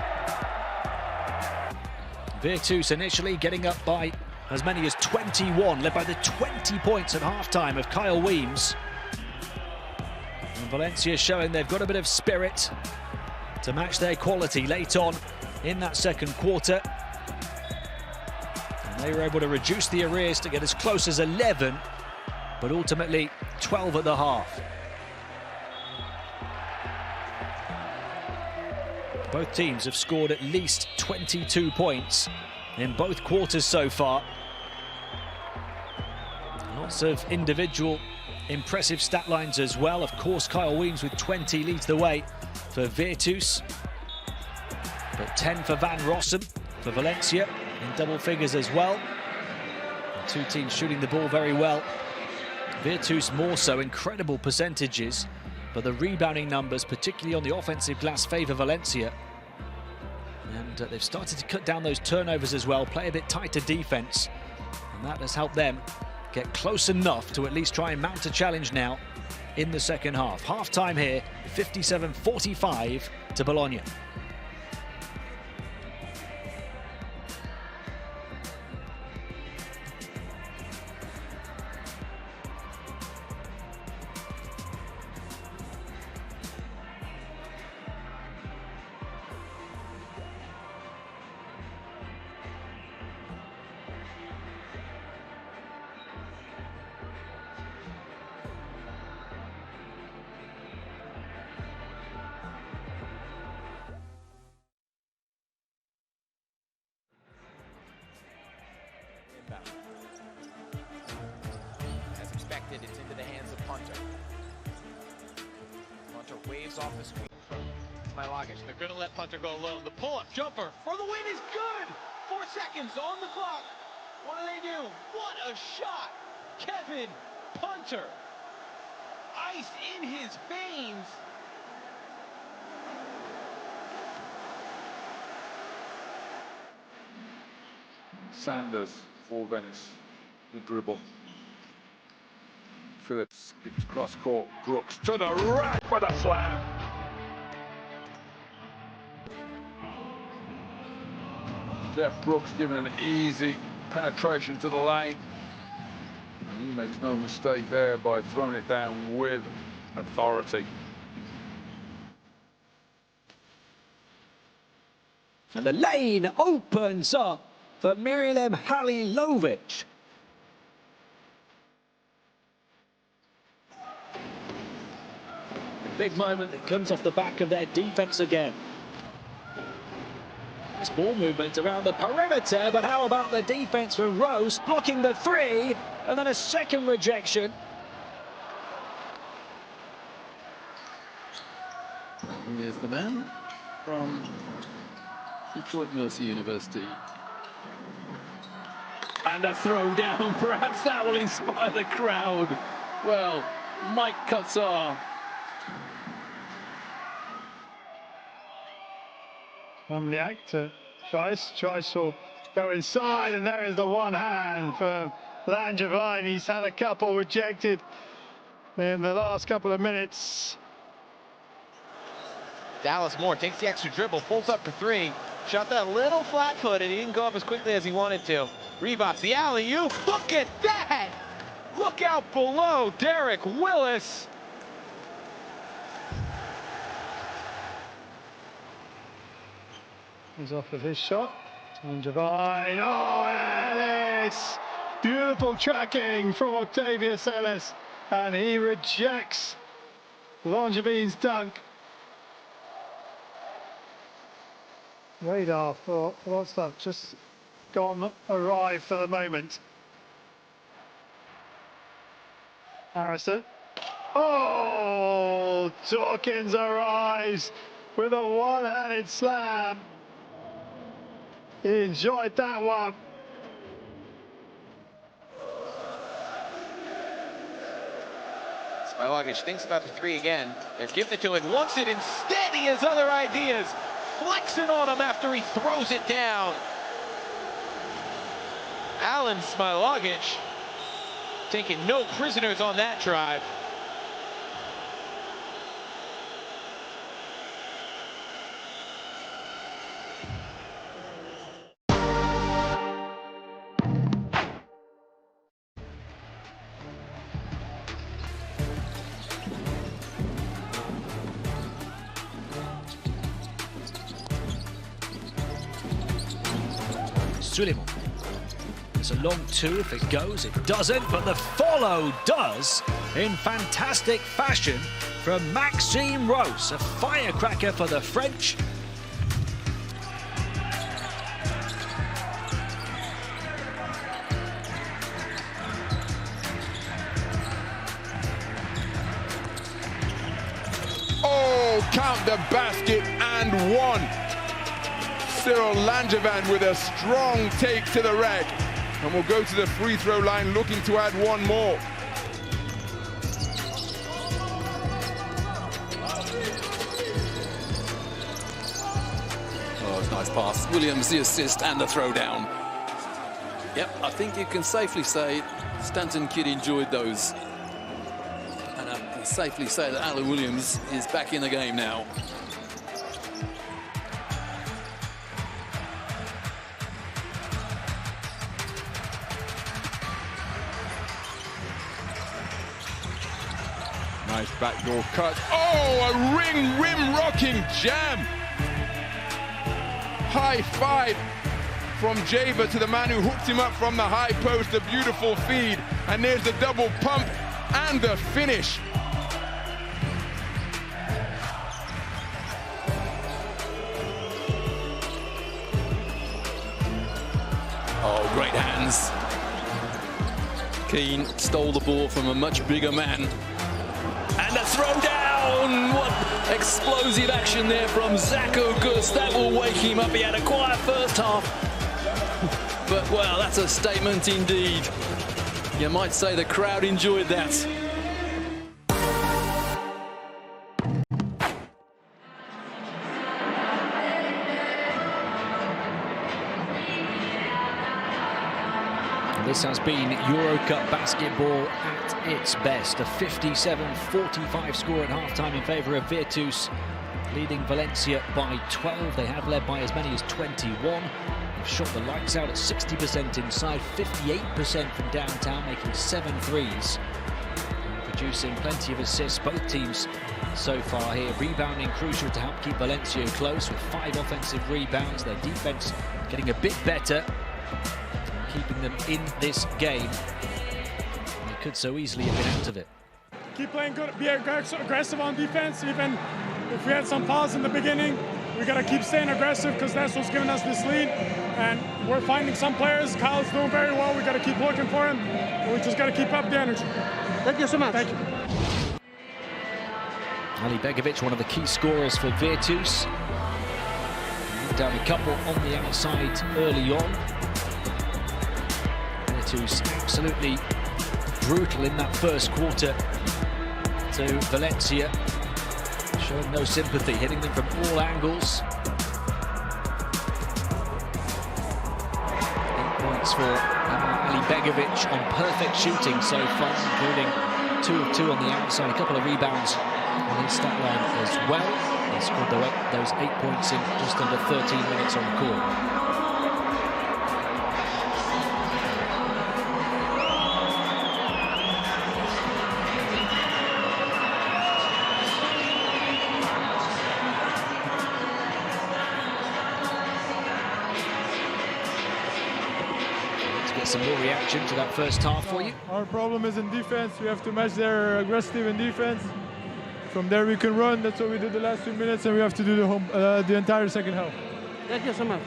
Speaker 1: Virtus initially getting up by as many as 21, led by the 20 points at halftime of Kyle Weems. And Valencia showing they've got a bit of spirit to match their quality late on in that second quarter. And they were able to reduce the arrears to get as close as 11, but ultimately 12 at the half. Both teams have scored at least 22 points in both quarters so far. Lots of individual impressive stat lines as well. Of course, Kyle Weems with 20 leads the way for Virtus. But 10 for Van Rossum for Valencia in double figures as well. The two teams shooting the ball very well. Virtus more so, incredible percentages. But the rebounding numbers, particularly on the offensive glass, favour Valencia. And they've started to cut down those turnovers as well, play a bit tighter defence. And that has helped them get close enough to at least try and mount a challenge now in the second half. Half-time here, 57-45 to Bologna.
Speaker 5: As expected, it's into the hands of Punter. Punter waves off the screen from Milagic.
Speaker 3: They're going to let Punter go alone. The pull-up jumper for the win is good. 4 seconds on the clock. What do? What a shot. Kevin Punter. Ice in his veins.
Speaker 6: Sanders for Venice, the dribble. Phillips gets cross court. Brooks to the right for the slam. Jeff Brooks giving an easy penetration to the lane. And he makes no mistake there by throwing it down with authority.
Speaker 7: And the lane opens up for Miralem Halilovic. Big moment that comes off the back of their defense again. This ball movement around the perimeter, but how about the defense from Rose blocking the three, and then a second rejection.
Speaker 8: Here's the man from Detroit Mercy University. And a throw down, perhaps that will inspire the crowd. Well, Mike Kutzar.
Speaker 4: From the actor, tries to go inside, and there is the one hand for Langevin. He's had a couple rejected in the last couple of minutes.
Speaker 5: Dallas Moore takes the extra dribble, pulls up for three. Shot that a little flat-footed. He didn't go up as quickly as he wanted to. Rebounds the alley-oop. Look at that! Look out below, Derek Willis.
Speaker 4: He's off of his shot. And Javine. Oh, Ellis! Beautiful tracking from Octavius Ellis. And he rejects Langevin's dunk. Radar for what's that? Just gone awry for the moment. Harrison. Oh, Dawkins arrives with a one-handed slam. He enjoyed that one.
Speaker 5: Smilogic thinks about the three again. They're giving it to him. Wants it instead. He has other ideas. Flexing on him after he throws it down. Alan Smilogic taking no prisoners on that drive.
Speaker 1: Suleiman. It's a long two if it goes, it doesn't, but the follow does in fantastic fashion from Maxime Rose, a firecracker for the French.
Speaker 6: Oh, count the basket and one. Cyril Langevin with a strong take to the rack. And we'll go to the free throw line looking to add one more.
Speaker 8: Oh, nice pass. Williams the assist and the throw down. Yep, I think you can safely say Stanton Kidd enjoyed those. And I can safely say that Alan Williams is back in the game now.
Speaker 6: Nice backdoor cut. Oh, a rim rocking jam. High five from Jaber to the man who hooked him up from the high post. A beautiful feed. And there's the double pump and the finish.
Speaker 8: Oh, great hands. Keane stole the ball from a much bigger man. And a throw down! What explosive action there from Zako Gus. That will wake him up. He had a quiet first half. But, well, that's a statement indeed. You might say the crowd enjoyed that.
Speaker 1: This has been EuroCup basketball at its best. A 57-45 score at halftime in favour of Virtus, leading Valencia by 12. They have led by as many as 21. They've shot the lights out at 60% inside, 58% from downtown, making 7 threes. And producing plenty of assists, both teams so far here. Rebounding crucial to help keep Valencia close with 5 offensive rebounds. Their defence getting a bit better, keeping them in this game. They could so easily have been out of it.
Speaker 4: Keep playing good, be aggressive on defense, even if we had some fouls in the beginning.
Speaker 9: We got to keep staying aggressive because that's what's giving us this lead. And we're finding some players. Kyle's doing very well. We got to keep looking for him. We just got to keep up the energy.
Speaker 10: Thank you so much.
Speaker 9: Thank you.
Speaker 1: Ali Begovic, one of the key scorers for Virtus. Down a couple on the outside early on. Virtus absolutely brutal in that first quarter to Valencia. Showing no sympathy, hitting them from all angles. 8 points for Ali Begovic on perfect shooting so far, including 2 of 2 on the outside, a couple of rebounds on his stat line as well. He scored those 8 points in just under 13 minutes on the court. Some more reaction to that first half for you.
Speaker 9: Our problem is in defense. We have to match their aggressive in defense. From there we can run. That's what we did the last 2 minutes, and we have to do the entire second half.
Speaker 10: Thank you so much.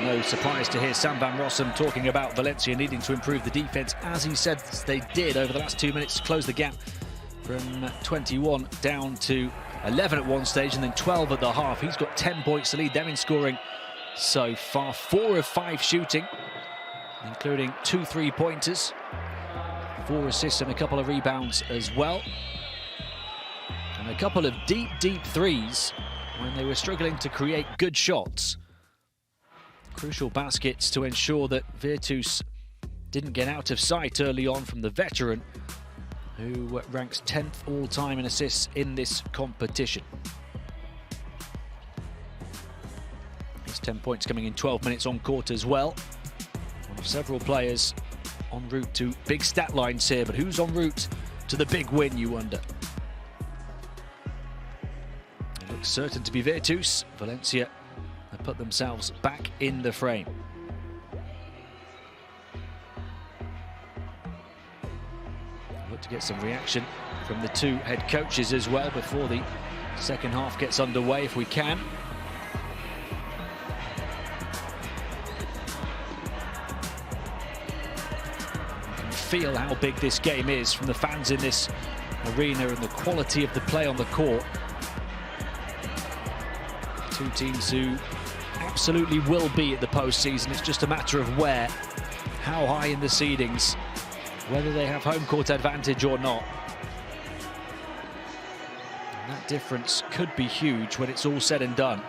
Speaker 1: No surprise to hear Sam van Rossum talking about Valencia needing to improve the defense, as he said they did over the last 2 minutes to close the gap from 21 down to 11 at one stage and then 12 at the half. He's got 10 points to lead them in scoring so far. 4 of 5 shooting, including 2 3-pointers, 4 assists and a couple of rebounds as well, and a couple of deep threes when they were struggling to create good shots. Crucial baskets to ensure that Virtus didn't get out of sight early on from the veteran, who ranks 10th all-time in assists in this competition. 10 points coming in 12 minutes on court as well. One of several players en route to big stat lines here, but who's en route to the big win, you wonder? It looks certain to be Virtus. Valencia have put themselves back in the frame. Look to get some reaction from the 2 head coaches as well before the second half gets underway, if we can. Feel how big this game is from the fans in this arena and the quality of the play on the court. 2 teams who absolutely will be at the postseason. It's just a matter of where, how high in the seedings, whether they have home court advantage or not. And that difference could be huge when it's all said and done.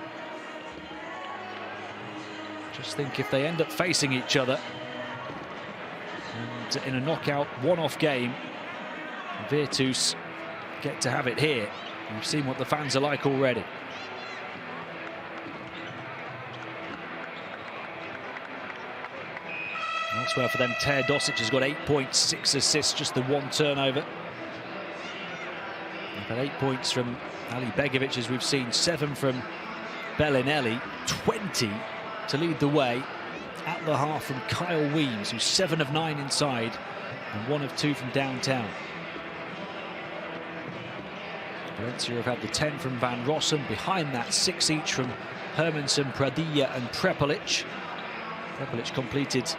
Speaker 1: Just think if they end up facing each other in a knockout one-off game, Virtus get to have it here. We've seen what the fans are like already. Elsewhere for them, Teodosic has got 8 points, 6 assists, just the 1 turnover. We've had 8 points from Ali Begovic, as we've seen, 7 from Bellinelli, 20 to lead the way at the half from Kyle Weems, who's 7 of 9 inside and 1 of 2 from downtown. Valencia have had the 10 from Van Rossum. Behind that, 6 each from Hermansen, Pradilla and Prepelic. Prepelic completed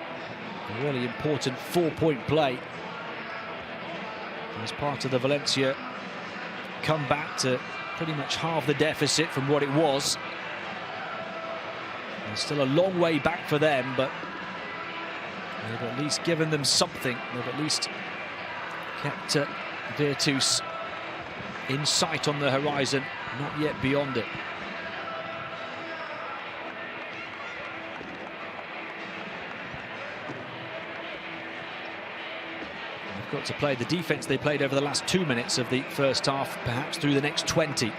Speaker 1: a really important 4-point play as part of the Valencia comeback to pretty much halve the deficit from what it was. There's still a long way back for them, but they've at least given them something. They've at least kept Virtus in sight on the horizon, not yet beyond it. They've got to play the defense they played over the last 2 minutes of the first half, perhaps through the next 20,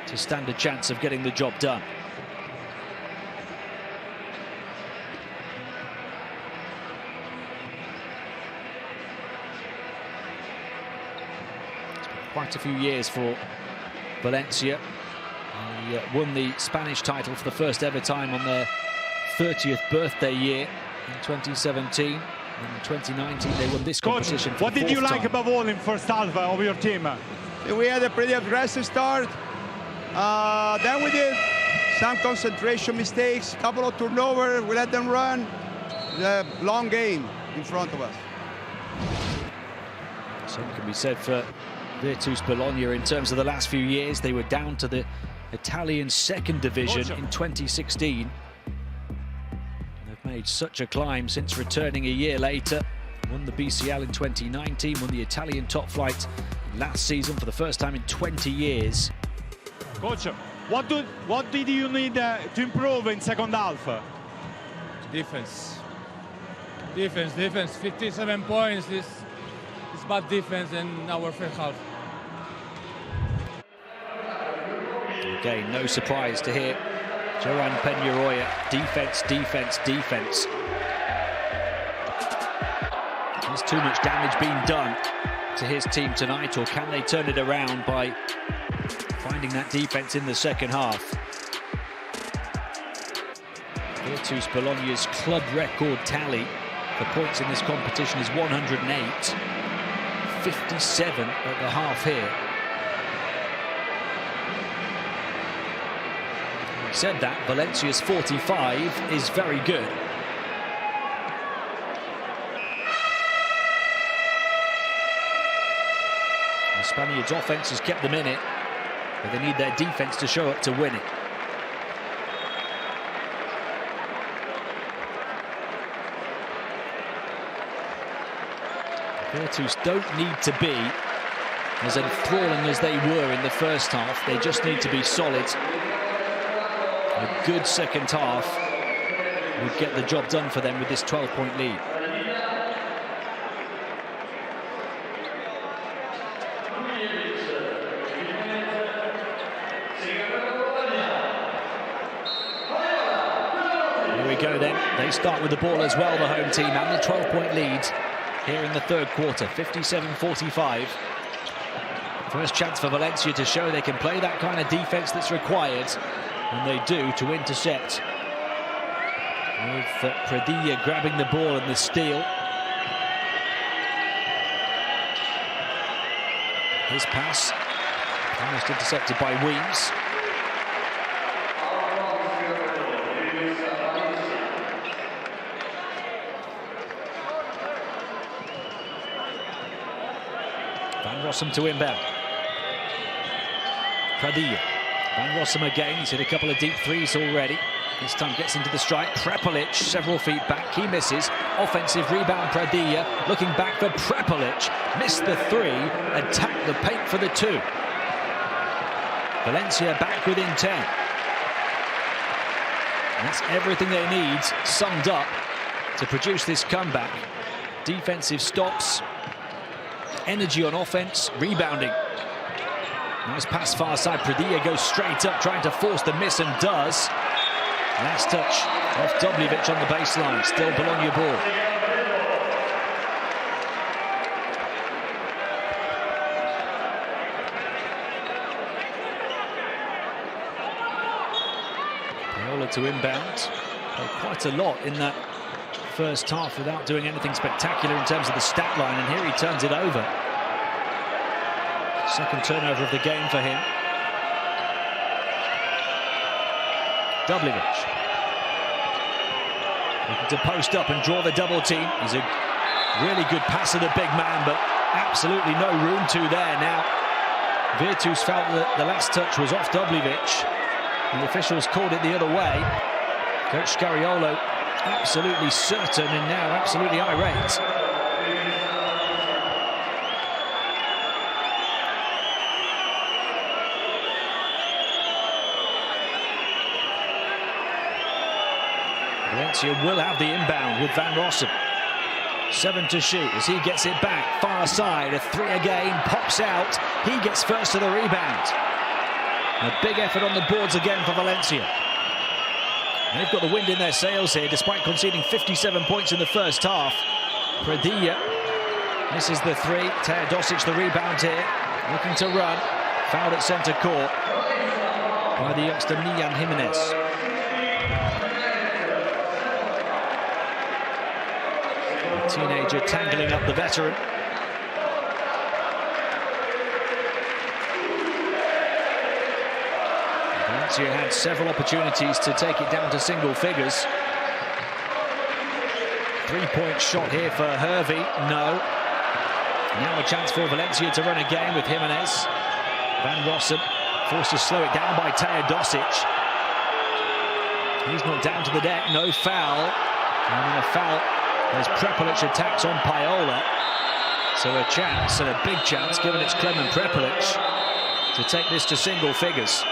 Speaker 1: to stand a chance of getting the job done. Quite a few years for Valencia. They won the Spanish title for the first ever time on their 30th birthday year in 2017. In 2019, they won this competition for
Speaker 11: what
Speaker 1: the
Speaker 11: did you
Speaker 1: fourth
Speaker 11: like
Speaker 1: time.
Speaker 11: above all in first half of your team? We had a pretty aggressive start. Then we did some concentration mistakes, a couple of turnovers. We let them run. The long game in front of us.
Speaker 1: Same can be said for Virtus Bologna in terms of the last few years. They were down to the Italian second division in 2016. They've made such a climb since returning a year later. Won the BCL in 2019, won the Italian top flight last season for the first time in 20 years.
Speaker 12: Coach, what did you need to improve in second half?
Speaker 9: Defense. 57 points. This is bad defense in our first half.
Speaker 1: Again, no surprise to hear Joan Peñarroya, defense. There's too much damage being done to his team tonight, or can they turn it around by finding that defense in the second half? Virtus Bologna's club record tally for points in this competition is 108, 57 at the half here. Having said that, Valencia's 45 is very good. The Spaniards' offense has kept them in it, but they need their defense to show up to win it. Virtus don't need to be as enthralling as they were in the first half. They just need to be solid. A good second half would get the job done for them with this 12-point lead. Here we go then. They start with the ball as well, the home team, and the 12-point lead here in the third quarter, 57-45. First chance for Valencia to show they can play that kind of defense that's required, and they do, to intercept. With Pradilla grabbing the ball and the steal. His pass, almost intercepted by Weems. Van Rossum to inbound. Pradilla. Van Rossum again, he's hit a couple of deep threes already. This time gets into the strike. Prepelic, several feet back, he misses. Offensive rebound, Pradilla. Looking back for Prepelic. Missed the three, attacked the paint for the two. Valencia back within 10. And that's everything they need summed up to produce this comeback. Defensive stops, energy on offense, rebounding. Nice pass far side. Pradilla goes straight up, trying to force the miss, and does. Last touch off Dobljevic on the baseline. Still Bologna ball. Paola to inbound. Quite a lot in that first half without doing anything spectacular in terms of the stat line, and here he turns it over. Second turnover of the game for him. Dobljevic looking to post up and draw the double team. He's a really good passer, the big man, but absolutely no room to there now. Virtus felt that the last touch was off Dobljevic. The officials called it the other way. Coach Scariolo absolutely certain and now absolutely irate. Valencia will have the inbound with Van Rossum. 7 to shoot as he gets it back. Far side, a three again, pops out. He gets first to the rebound. A big effort on the boards again for Valencia. They've got the wind in their sails here, despite conceding 57 points in the first half. Pradilla misses the three. Teodosic the rebound here, looking to run. Fouled at centre court by the youngster Nian Jimenez. Teenager tangling up the veteran. Valencia had several opportunities to take it down to single figures. 3-point shot here for Hervey, no. Now a chance for Valencia to run again with Jimenez. Van Rossum forced to slow it down by Teodosic. He's not down to the deck, no foul. And then a foul as Prepelic attacks on Paiola. So a chance, and a big chance, given it's Klemen Prepelic, to take this to single figures.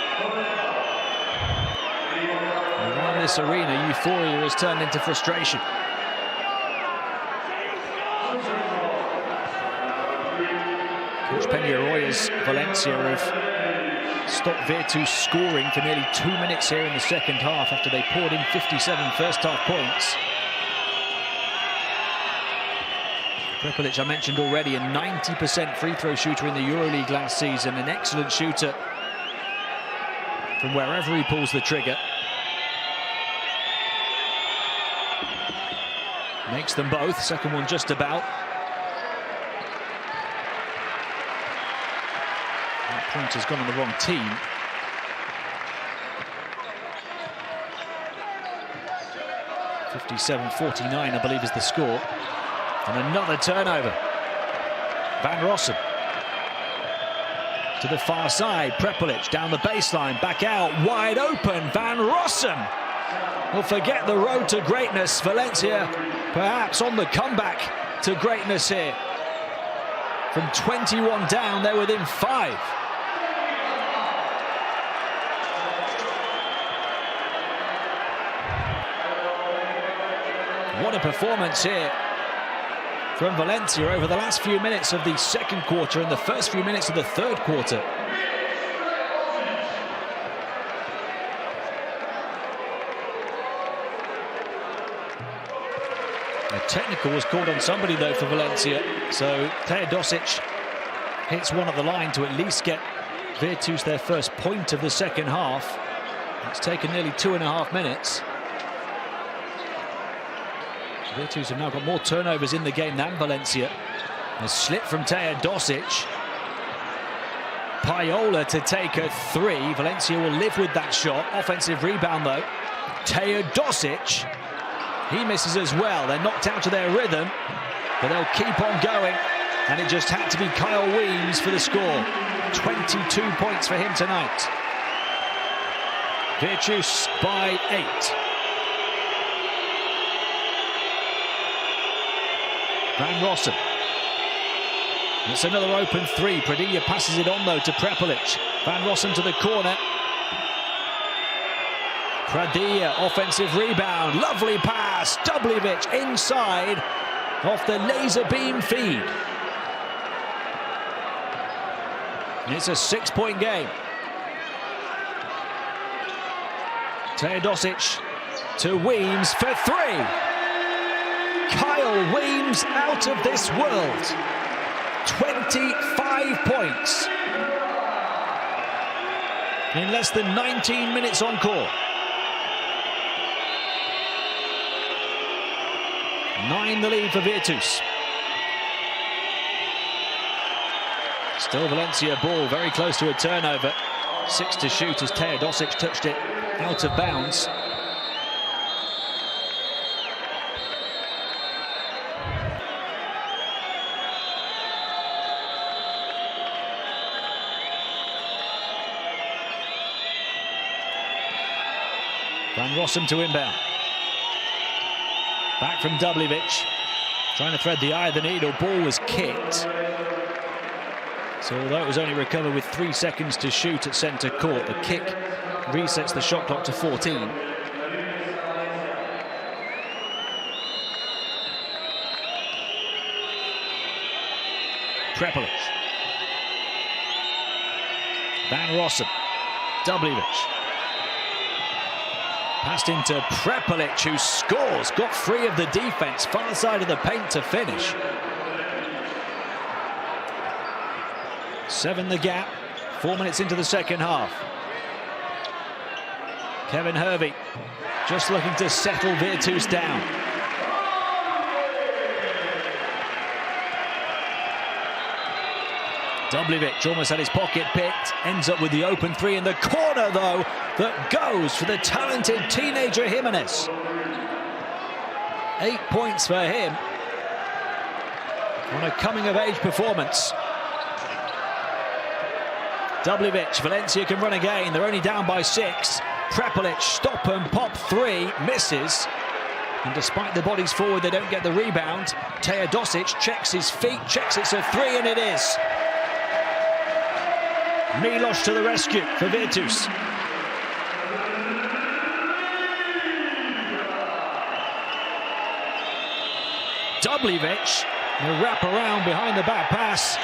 Speaker 1: Around this arena, euphoria has turned into frustration. Coach Peñaroya's Valencia have stopped Virtus scoring for nearly 2 minutes here in the second half after they poured in 57 first-half points. Prepelic, I mentioned already, a 90% free-throw shooter in the EuroLeague last season, an excellent shooter from wherever he pulls the trigger. Makes them both, second one just about. That point has gone on the wrong team. .57-49, I believe, is the score. And another turnover. Van Rossum to the far side. Prepelic down the baseline, back out, wide open. Van Rossum will forget the road to greatness. Valencia perhaps on the comeback to greatness here. From 21 down, they're within 5. What a performance here from Valencia over the last few minutes of the second quarter and the first few minutes of the third quarter. A technical was called on somebody though for Valencia, so Teodosic hits one at the line to at least get Virtus their first point of the second half. It's taken nearly 2.5 minutes. Virtus have now got more turnovers in the game than Valencia. A slip from Teodosic. Paiola to take a 3. Valencia will live with that shot. Offensive rebound though. Teodosic, he misses as well. They're knocked out of their rhythm, but they'll keep on going. And it just had to be Kyle Weems for the score. 22 points for him tonight. Virtus by 8. Van Rossum. It's another open 3. Pradilla passes it on though to Prepelic. Van Rossum to the corner. Pradilla, offensive rebound. Lovely pass. Dubljevic inside off the laser beam feed. It's a 6-point game. Teodosic to Weems for 3. Kyle Weems out of this world. 25 points in less than 19 minutes on court. 9 the lead for Virtus. Still Valencia ball, very close to a turnover. 6 to shoot as Teodosic touched it out of bounds. Van Rossum to inbound. Back from Dubljevic. Trying to thread the eye of the needle. Ball was kicked. So although it was only recovered with 3 seconds to shoot at centre court, the kick resets the shot clock to 14. Prepelic. Van Rossum. Dubljevic. Passed into Prepelic, who scores. Got free of the defense, far side of the paint to finish. 7 the gap, 4 minutes into the second half. Kevin Hervey just looking to settle Virtus down. Dubljevic almost had his pocket picked, ends up with the open three in the corner, though, that goes for the talented teenager Jimenez. 8 points for him on a coming-of-age performance. Dubljevic, Valencia can run again. They're only down by 6. Prepelic, stop and pop three, misses. And despite the bodies forward, they don't get the rebound. Teodosic checks his feet, checks it's a three, and it is. Milos to the rescue for Virtus. Dubljevic, the wrap around behind the back pass.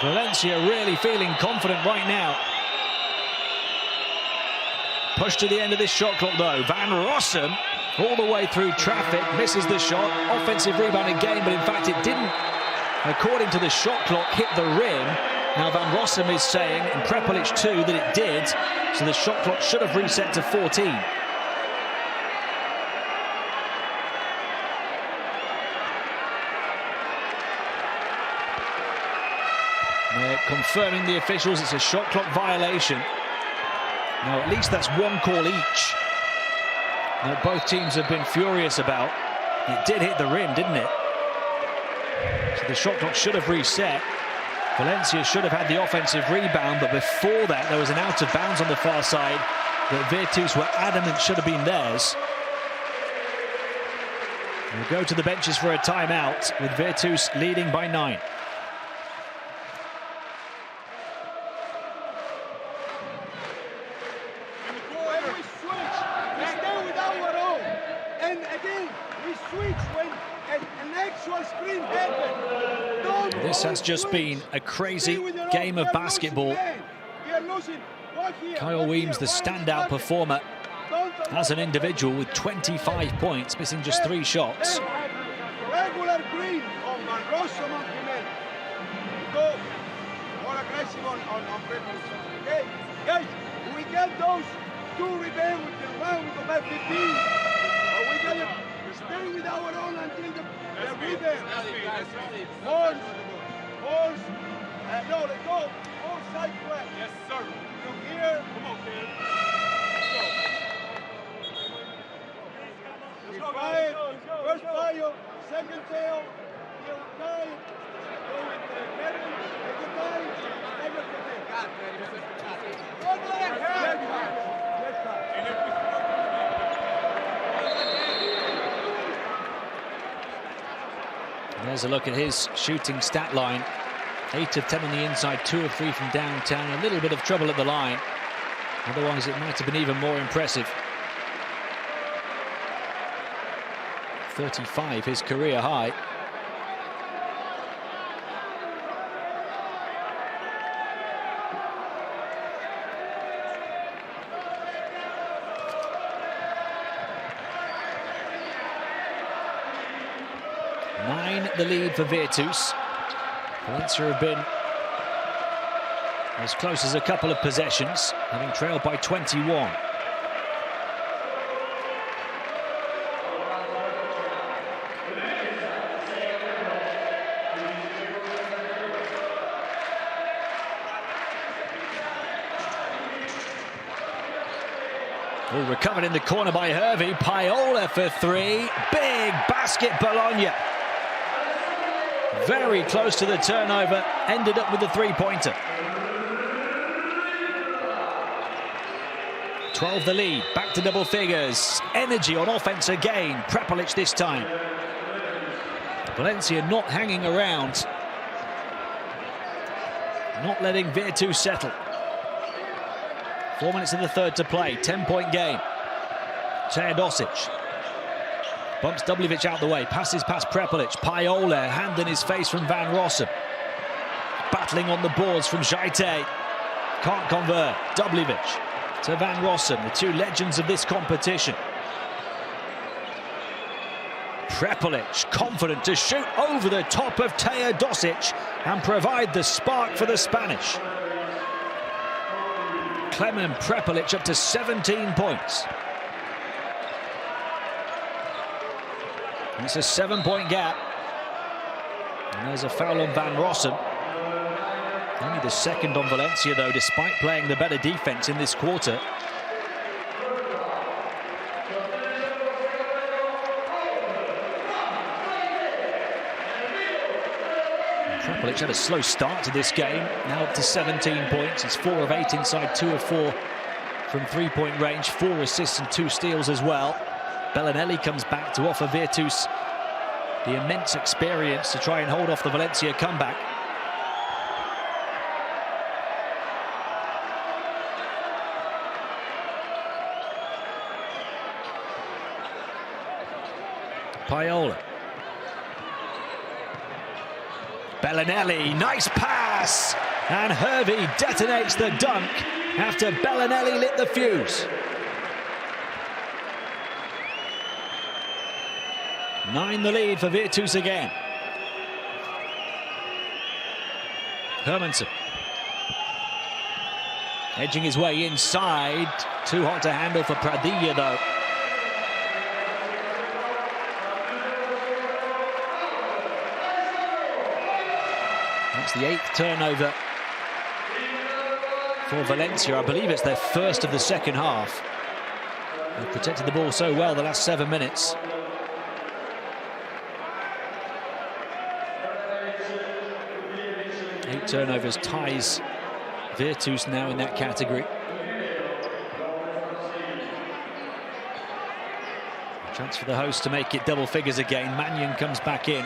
Speaker 1: Valencia really feeling confident right now. Push to the end of this shot clock though. Van Rossum all the way through traffic, misses the shot. Offensive rebound again, but in fact it didn't, according to the shot clock, hit the rim. Now Van Rossum is saying, and Prepelic too, that it did. So the shot clock should have reset to 14. They're confirming the officials it's a shot clock violation. Now at least that's one call each. Now both teams have been furious about. It did hit the rim, didn't it? So the shot clock should have reset. Valencia should have had the offensive rebound, but before that there was an out of bounds on the far side that Virtus were adamant should have been theirs. We'll go to the benches for a timeout with Virtus leading by 9. This has just been a crazy game of basketball. Kyle Weems, the standout performer as an individual with 25 points, missing just 3 shots.
Speaker 11: Regular green on Van Rossum and Jimenez. Go more aggressive on okay, guys, we get those 2 rebounds, we can run with about 15. We can stay with our own until the rebound. Horns. No, let's go. All side play. Yes, sir. From here. Come on, man. Let's go, guys. First fire, second tail. Here, time. Go with the Kevin. Take your time. Take your time.
Speaker 1: There's a look at his shooting stat line. 8 of 10 on the inside, 2 of 3 from downtown. A little bit of trouble at the line. Otherwise, it might have been even more impressive. 35, his career high. The lead for Virtus. Valencia have been as close as a couple of possessions, having trailed by 21. Oh, recovered in the corner by Hervey. Paola for 3. Big basket, Bologna. Very close to the turnover, ended up with the 3-pointer. 12 the lead, back to double figures. Energy on offense again, Prepelic this time. Valencia not hanging around, not letting Virtus settle. 4 minutes in the third to play, 10-point game. Teodosic bumps Dubljevic out the way, passes past Prepelic. Paola, hand in his face from Van Rossum. Battling on the boards from Jaite. Can't convert. Dubljevic to Van Rossum, the 2 legends of this competition. Prepelic, confident to shoot over the top of Teodosic and provide the spark for the Spanish. Klemen Prepelic up to 17 points. It's a 7-point gap. And there's a foul on Van Rossum. Only the second on Valencia, though, despite playing the better defense in this quarter. Prepelic had a slow start to this game, now up to 17 points. He's 4 of 8 inside, 2 of 4 from three-point range, 4 assists and 2 steals as well. Bellinelli comes back to offer Virtus the immense experience to try and hold off the Valencia comeback. Paola. Bellinelli, nice pass! And Hervey detonates the dunk after Bellinelli lit the fuse. 9 the lead for Virtus again. Hermansen. Edging his way inside. Too hot to handle for Pradilla, though. That's the 8th turnover for Valencia. I believe it's their first of the second half. They've protected the ball so well the last 7 minutes. Turnovers ties Virtus now in that category. Chance for the host to make it double figures again. Mannion comes back in.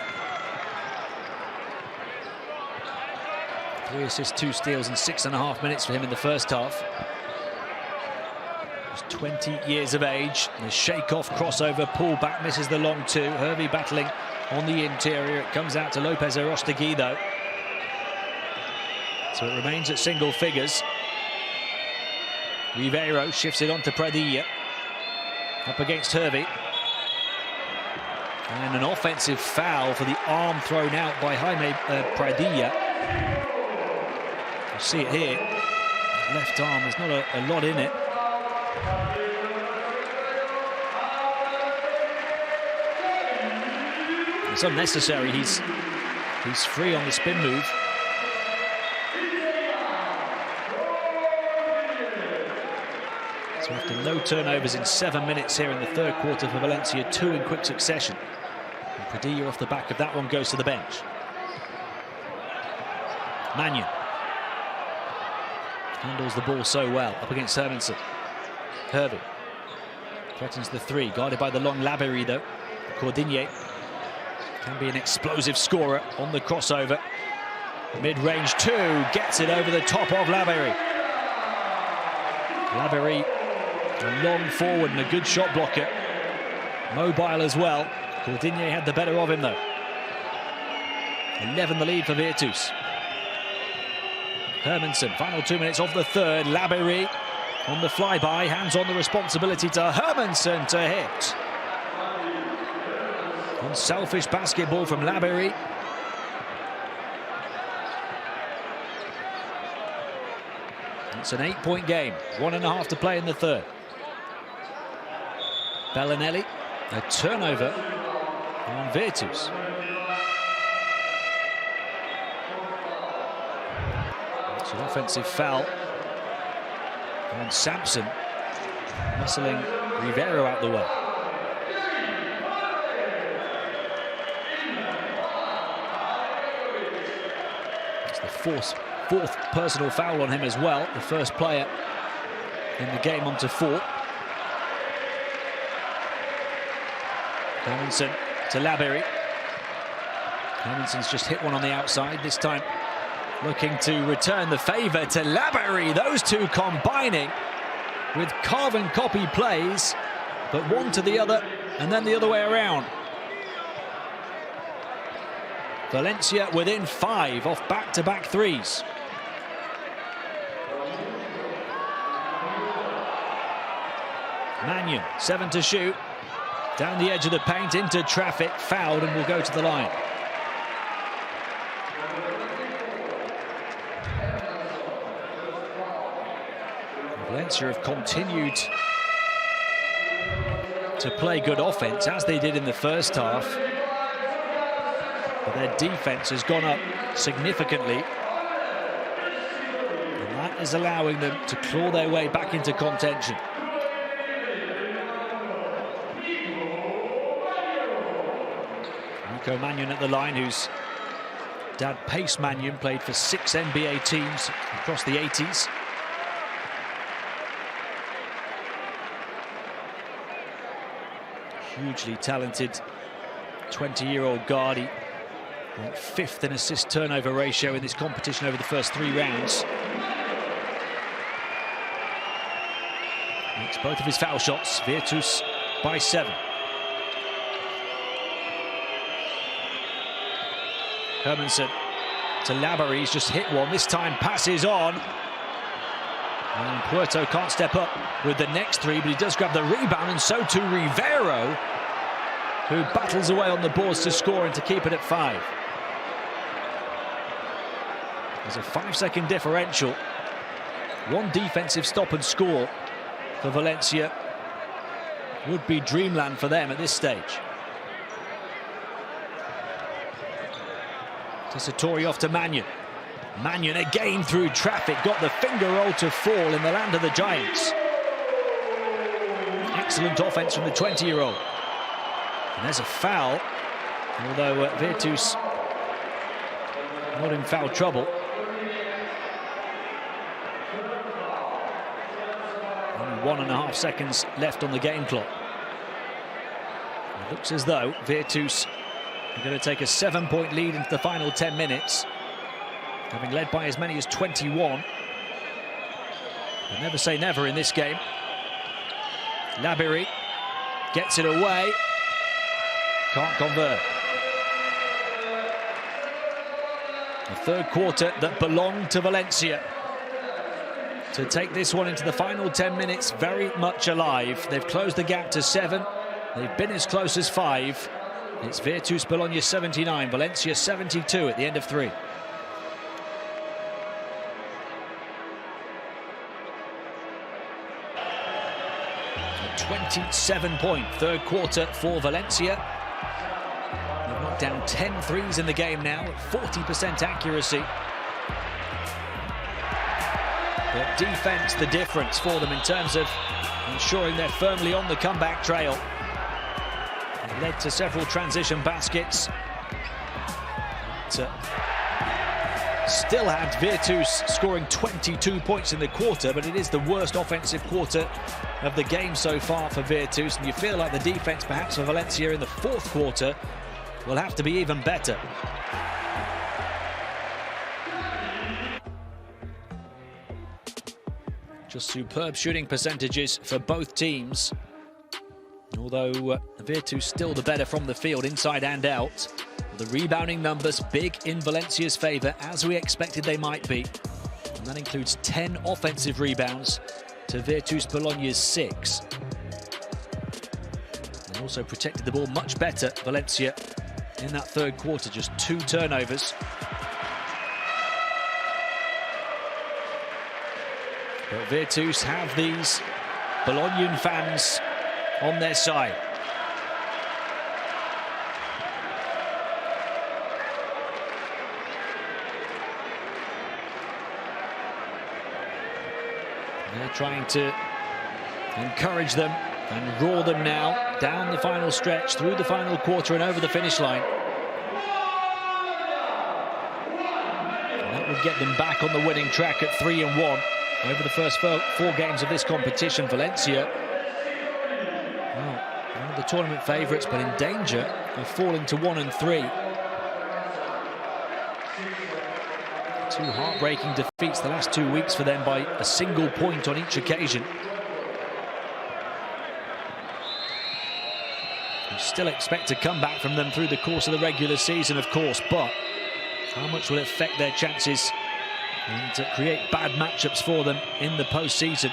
Speaker 1: 3 assists, 2 steals in 6.5 minutes for him in the first half. He's 20 years of age. The shake-off crossover, pull back, misses the long 2. Hervey battling on the interior. It comes out to Lopez Arostegui, though. So it remains at single figures. Rivero shifts it on to Pradilla. Up against Hervey. And an offensive foul for the arm thrown out by Jaime Pradilla. You see it here. His left arm, there's not a lot in it. It's unnecessary. He's free on the spin move. So after no turnovers in 7 minutes here in the third quarter for Valencia, 2 in quick succession. And Pradilla off the back of that one goes to the bench. Mannion handles the ball so well up against Hermansen. Hervey threatens the 3, guarded by the long Labery, though. Cordigne can be an explosive scorer on the crossover. Mid-range 2, gets it over the top of Labery. Labery, a long forward and a good shot blocker. Mobile as well. Cordigne had the better of him, though. 11 the lead for Virtus. Hermansen, final 2 minutes of the third. Labery on the flyby, hands on the responsibility to Hermansen to hit. Unselfish basketball from Labery. It's an 8-point game, 1.5 to play in the third. Bellinelli, a turnover on Virtus. It's an offensive foul on Sampson, muscling Rivero out the way. It's the fourth personal foul on him as well, the first player in the game onto 4. Hermansen to Labery. Hermansen's just hit one on the outside, this time looking to return the favour to Labery. Those two combining with carbon copy plays, but one to the other and then the other way around. Valencia within 5 off back-to-back threes. Mannion, 7 to shoot. Down the edge of the paint, into traffic, fouled, and will go to the line. Valencia have continued to play good offense, as they did in the first half. But their defense has gone up significantly. is allowing them to claw their way back into contention. Nico Mannion at the line, whose dad Pace Mannion played for 6 NBA teams across the 80s. Hugely talented 20-year-old guard. He went 5th in assist turnover ratio in this competition over the first 3 rounds. Makes both of his foul shots. Virtus by 7. Hermansen to Labary. He's just hit one. This time passes on. And Puerto can't step up with the next 3, but he does grab the rebound, and so too Rivero, who battles away on the boards to score and to keep it at 5. There's a 5-second differential. 1 defensive stop and score for Valencia would be dreamland for them at this stage. Tessitore off to Mannion. Mannion again through traffic, got the finger roll to fall in the land of the Giants. Excellent offense from the 20-year-old. And there's a foul, although Virtus not in foul trouble. Only 1.5 seconds left on the game clock. It looks as though Virtus are going to take a 7-point lead into the final 10 minutes, having led by as many as 21. But never say never in this game. Labiri gets it away. Can't convert. The third quarter that belonged to Valencia. To take this one into the final 10 minutes very much alive. They've closed the gap to 7. They've been as close as 5. It's Virtus Bologna 79, Valencia 72 at the end of 3. A 27-point third quarter for Valencia. They've knocked down 10 threes in the game now at 40% accuracy. But defense the difference for them in terms of ensuring they're firmly on the comeback trail. It led to several transition baskets. But, still had Virtus scoring 22 points in the quarter, but it is the worst offensive quarter of the game so far for Virtus, and you feel like the defense perhaps for Valencia in the fourth quarter will have to be even better. Just superb shooting percentages for both teams, although Virtus still the better from the field, inside and out. The rebounding numbers big in Valencia's favour, as we expected they might be. And that includes 10 offensive rebounds to Virtus Bologna's 6. They also protected the ball much better, Valencia, in that third quarter, just 2 turnovers. But Virtus have these Bolognian fans on their side. They're trying to encourage them and roar them now down the final stretch, through the final quarter and over the finish line. And that would get them back on the winning track at 3-1 over the first 4 games of this competition. Valencia, well, one of the tournament favourites, but in danger of falling to 1-3. 2 heartbreaking defeats the last 2 weeks for them by a single point on each occasion. You still expect to come back from them through the course of the regular season, of course, but how much will it affect their chances and to create bad matchups for them in the postseason?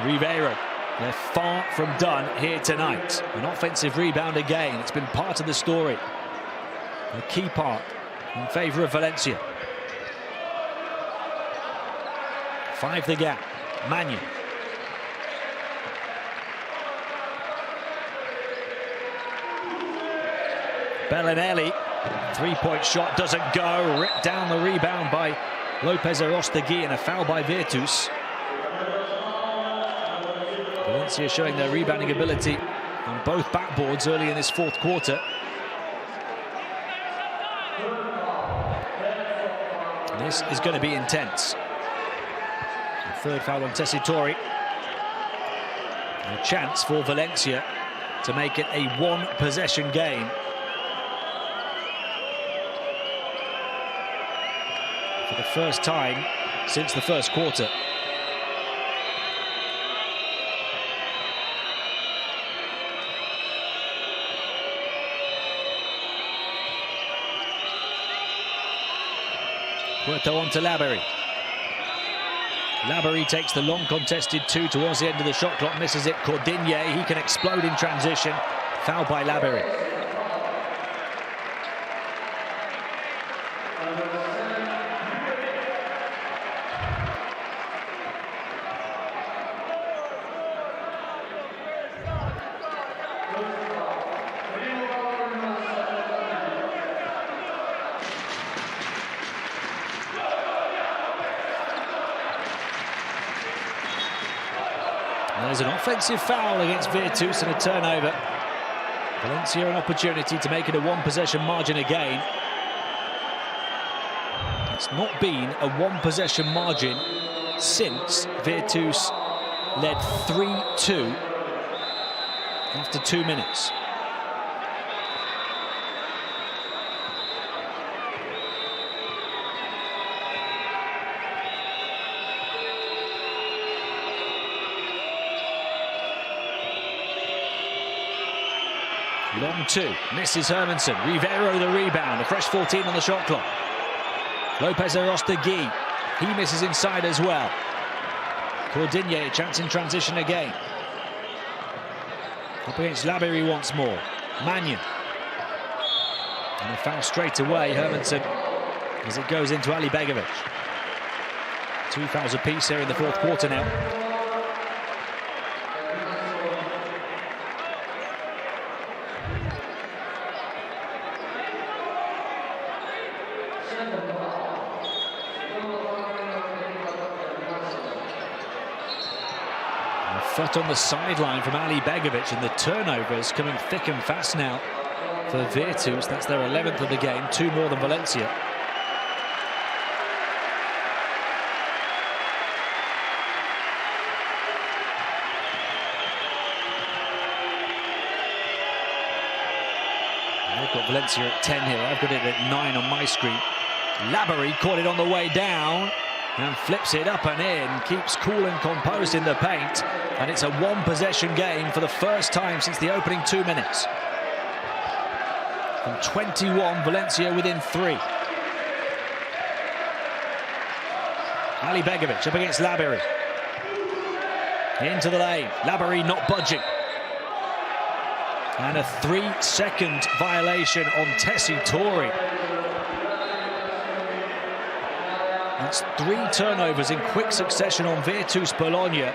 Speaker 1: Rivero, they're far from done here tonight. An offensive rebound again. It's been part of the story, a key part in favour of Valencia. 5 the gap. Mannion. Bellinelli. 3-point shot doesn't go. Ripped down the rebound by Lopez Arostegui and a foul by Virtus. Valencia showing their rebounding ability on both backboards early in this fourth quarter. This is going to be intense. The third foul on Tessitore. A chance for Valencia to make it a one-possession game. For the first time since the first quarter. Puerto on to Labary. Labary takes the long contested two towards the end of the shot clock, misses it. Cordigne, he can explode in transition. Foul by Labary. There's an offensive foul against Virtus and a turnover. Valencia an opportunity to make it a one-possession margin again. It's not been a one-possession margin since Virtus led 3-2 after 2 minutes. Long two, misses Hermansen. Rivero the rebound, a fresh 14 on the shot clock. Lopez Arostegui, he misses inside as well. Cordigne, a chance in transition again. Up against Labary once more. Mannion. And a foul straight away, Hermansen, as it goes into Ali Begovic. 2 fouls apiece here in the fourth quarter now. Foot on the sideline from Ali Begovic, and the turnovers coming thick and fast now for Virtus. That's their 11th of the game, 2 more than Valencia. I've got Valencia at 10 here. I've got it at 9 on my screen. Labary caught it on the way down and flips it up and in, keeps cool and composed in the paint, and it's a one-possession game for the first time since the opening 2 minutes. From 21, Valencia within 3. Ali Begovic up against Labary. Into the lane, Labary not budging. And a 3-second violation on Tessitore. That's 3 turnovers in quick succession on Virtus Bologna.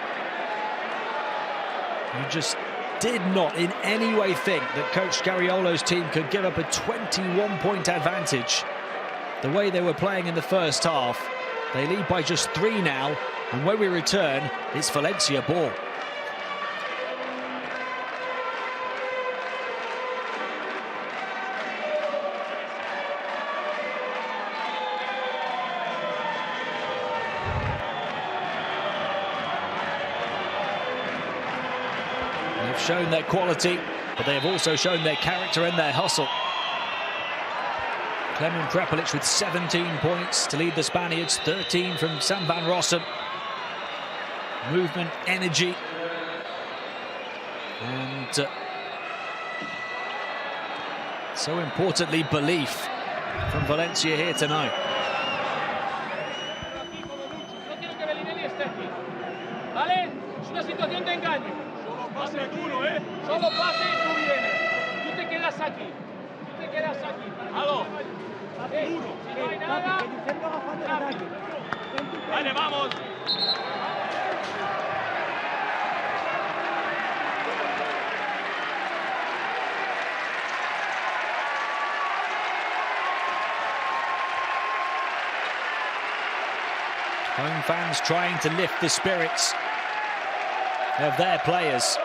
Speaker 1: You just did not in any way think that Coach Scariolo's team could give up a 21-point advantage the way they were playing in the first half. They lead by just 3 now, and when we return, it's Valencia ball. Shown their quality, but they have also shown their character and their hustle. Klemen Prepelic with 17 points to lead the Spaniards, 13 from Sam van Rossum. Movement, energy, and so importantly, belief from Valencia here tonight.
Speaker 3: Solo pase y tú vienes. Tú te quedas aquí. Tú te quedas aquí. Aló. Si no hay nada. Vale, vamos.
Speaker 1: Home fans trying to lift the spirits of their players.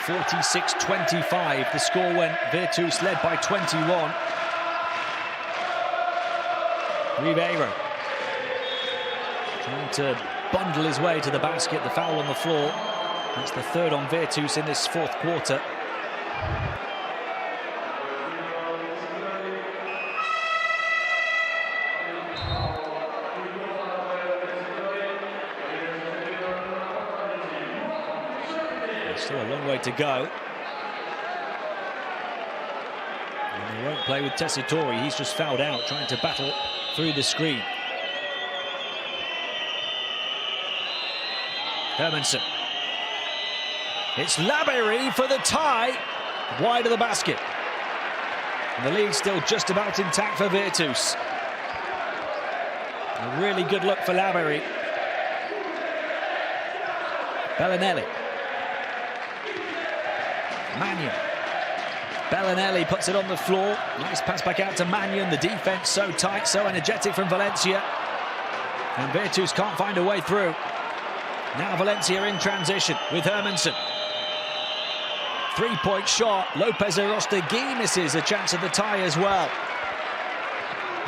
Speaker 1: (46-25) the score when Virtus led by 21. Ribeiro trying to bundle his way to the basket. The foul on the floor. That's the third on Virtus in this fourth quarter. Still a long way to go. And they won't play with Tessitore. He's just fouled out, trying to battle through the screen. Hermansen. It's Labeyrie for the tie. Wide of the basket. And the lead's still just about intact for Virtus. A really good look for Labeyrie. Bellinelli. Mannion. Bellinelli puts it on the floor. Nice pass back out to Mannion. The defense so tight, so energetic from Valencia. And Virtus can't find a way through. Now Valencia in transition with Hermansen. Three-point shot. Lopez Arostegui misses a chance of the tie as well.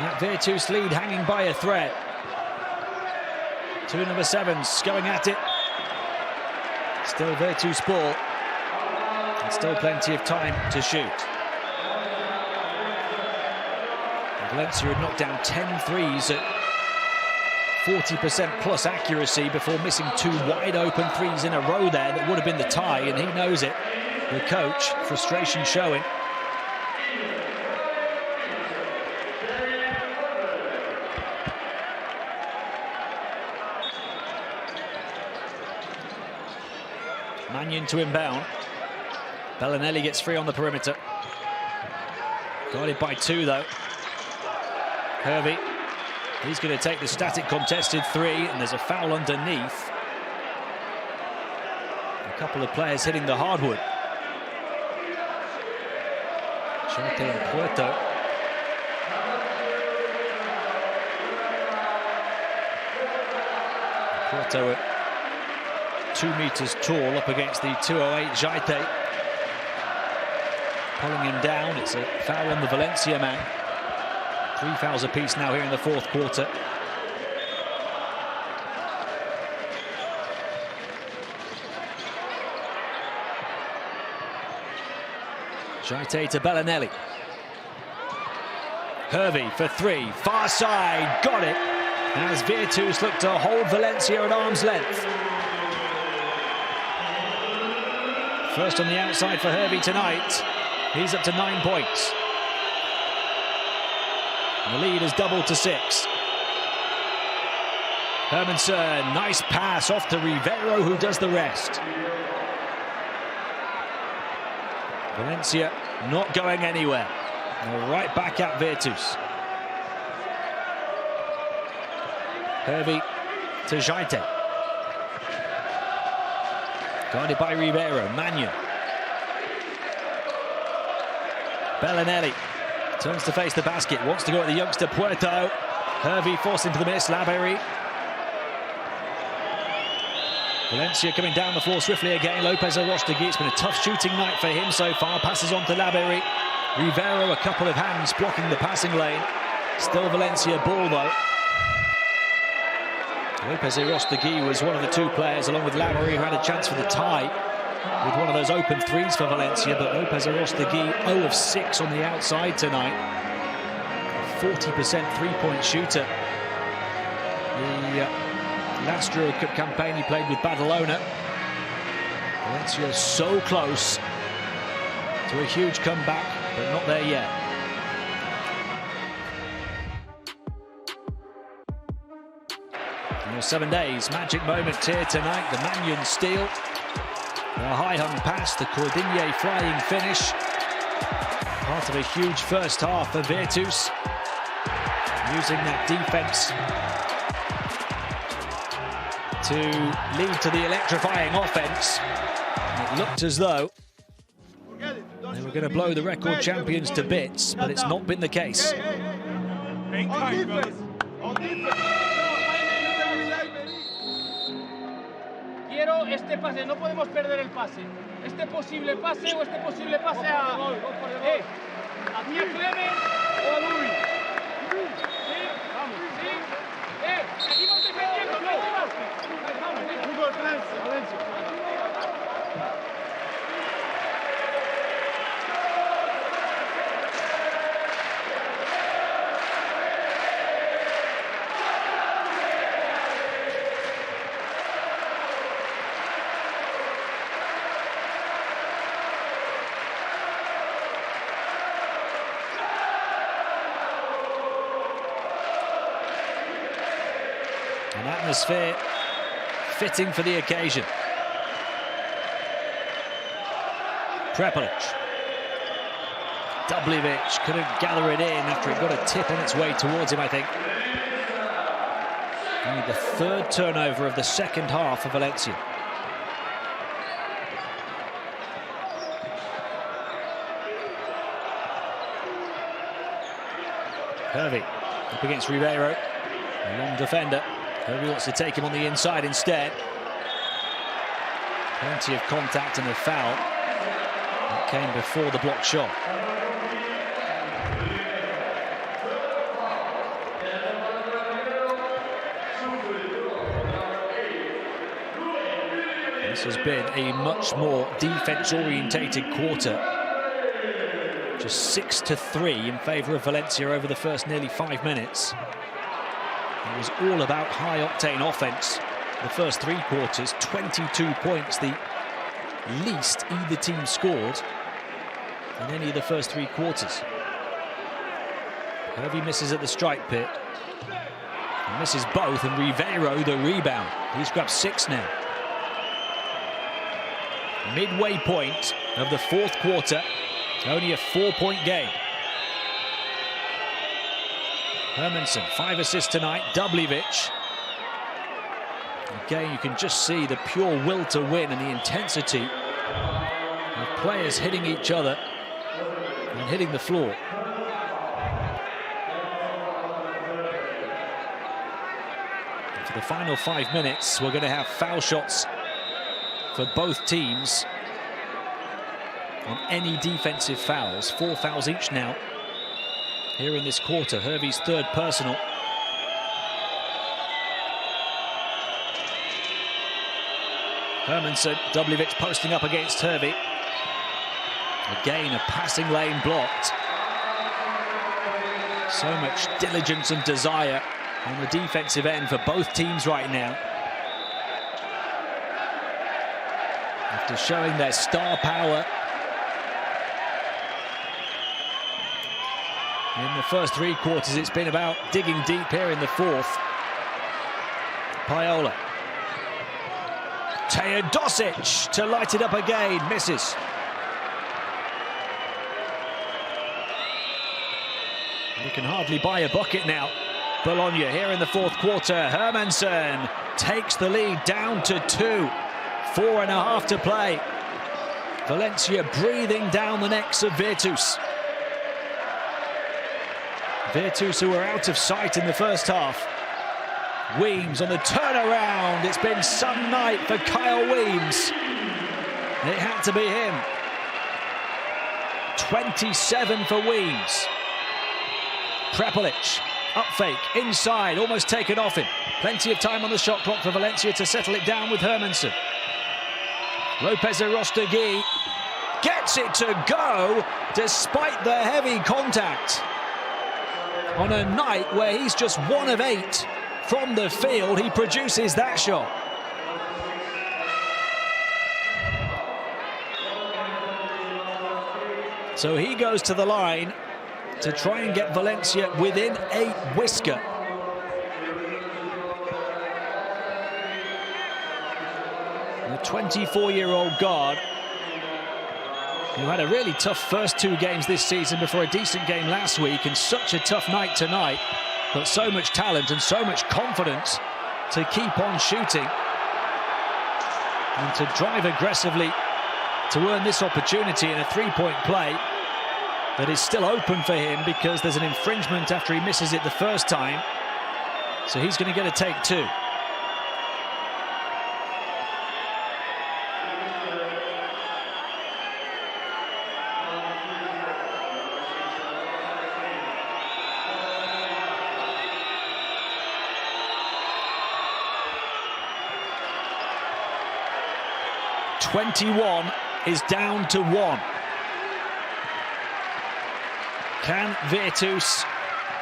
Speaker 1: That Virtus lead hanging by a thread. Two number 7s going at it. Still Virtus ball. And still plenty of time to shoot. And Valencia had knocked down 10 threes at 40% plus accuracy before missing two wide open threes in a row there that would have been the tie, and he knows it. The coach, frustration showing. Mannion to inbound. Bellinelli gets free on the perimeter. Guarded by 2 though. Hervey. He's going to take the static contested 3, and there's a foul underneath. A couple of players hitting the hardwood. Charte and Puerto. Puerto at 2 meters tall up against the 208 Jaite. Pulling him down. It's a foul on the Valencia man. 3 fouls apiece now here in the fourth quarter. Jaite to Bellinelli. Hervey for 3, far side, got it. As Virtus look to hold Valencia at arm's length. First on the outside for Hervey tonight. He's up to 9 points. And the lead is doubled to 6. Hermansen, nice pass off to Ribeiro, who does the rest. Valencia not going anywhere. They're right back at Virtus. Hervey to Jaite. Guarded by Ribeiro. Mannion. Bellinelli turns to face the basket. Wants to go at the youngster Puerto. Hervey forced into the miss. Labeyrie. Valencia coming down the floor swiftly again. Lopez Arostegui. It's been a tough shooting night for him so far. Passes on to Labeyrie. Ribeiro, a couple of hands blocking the passing lane. Still Valencia ball though. Lopez Arostegui was one of the 2 players, along with Labeyrie, who had a chance for the tie with one of those open threes for Valencia. But Lopez Arostegui 0 of 6 on the outside tonight. A 40% three-point shooter. The last EuroCup campaign he played with Badalona. Valencia so close to a huge comeback, but not there yet. In your 7 days, magic moment here tonight. The Mannion steal, the high-hung pass, the Cordigne flying finish. Part of a huge first half for Virtus, using that defense to lead to the electrifying offense. It looked as though they were going to blow the record champions to bits, but it's not been the case.
Speaker 10: Quiero este pase, no podemos perder el pase. Este posible pase o este posible pase a... aquí a Klemen o a Luis. Sí, vamos, sí. Aquí vamos defendiendo, no hay más. Vamos, fútbol 3, Valencia.
Speaker 1: An atmosphere fitting for the occasion. Prepelic. Dubljevic couldn't gather it in after it got a tip on its way towards him, I think. Only the third turnover of the second half for Valencia. Hervey up against Ribeiro, a long defender. Hervey wants to take him on the inside instead. Plenty of contact and a foul. That came before the blocked shot. This has been a much more defense-orientated quarter. Just 6-3 in favour of Valencia over the first nearly 5 minutes. It was all about high-octane offence. The first 3 quarters, 22 points, the least either team scored in any of the first 3 quarters. Hervey misses at the strike pit. He misses both, and Ribeiro the rebound. He's grabbed 6 now. Midway point of the 4th quarter, only a 4-point game. Hermansen, 5 assists tonight. Dubljevic. Again, you can just see the pure will to win and the intensity of players hitting each other and hitting the floor. And for the final 5 minutes, we're going to have foul shots for both teams on any defensive fouls. 4 fouls each now here in this quarter. Hervey's 3rd personal. Hermansen, Dubljevic posting up against Hervey. Again, a passing lane blocked. So much diligence and desire on the defensive end for both teams right now. After showing their star power in the first 3 quarters, it's been about digging deep here in the 4th. Paola. Teodosic to light it up again, misses. You can hardly buy a bucket now. Bologna here in the 4th quarter. Hermansen takes the lead down to 2. 4.5 to play. Valencia breathing down the necks of Virtus. Virtus, who were out of sight in the first half. Weems on the turnaround. It's been some night for Kyle Weems. It had to be him. 27 for Weems. Prepelic, up fake, inside, almost taken off him. Plenty of time on the shot clock for Valencia to settle it down with Hermansen. Lopez Arostegui gets it to go despite the heavy contact. On a night where he's just 1 of 8 from the field, he produces that shot. So he goes to the line to try and get Valencia within a whisker. The 24-year-old guard, who had a really tough first 2 games this season before a decent game last week, and such a tough night tonight, but so much talent and so much confidence to keep on shooting. And to drive aggressively to earn this opportunity in a three-point play that is still open for him because there's an infringement after he misses it the first time. So he's going to get a take two. .21 is down to 1. Can Virtus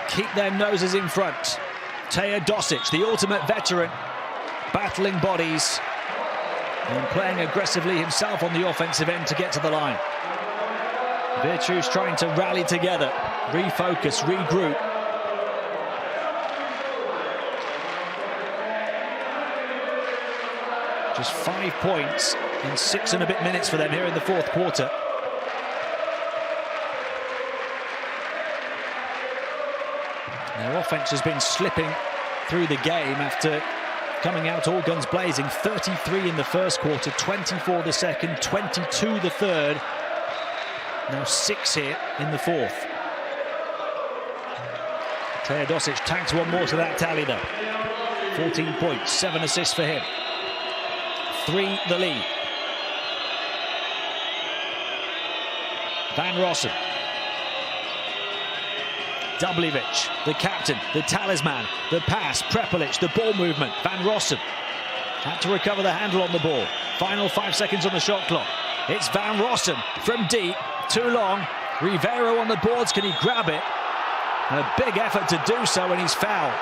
Speaker 1: keep their noses in front? Teodosic, the ultimate veteran, battling bodies and playing aggressively himself on the offensive end to get to the line. Virtus trying to rally together, refocus, regroup. Just 5 points in 6 and a bit minutes for them here in the fourth quarter. Their offense has been slipping through the game after coming out all guns blazing. 33 in the first quarter, 24 the second, 22 the third. Now 6 here in the fourth. Teodosic tags one more to that tally though. 14 points, 7 assists for him. 3 the lead. Van Rossum. Dubljevic, the captain, the talisman, the pass, Prepelic, the ball movement. Van Rossum had to recover the handle on the ball. Final 5 seconds on the shot clock. It's Van Rossum from deep, too long. Rivero on the boards, can he grab it? A big effort to do so, and he's fouled.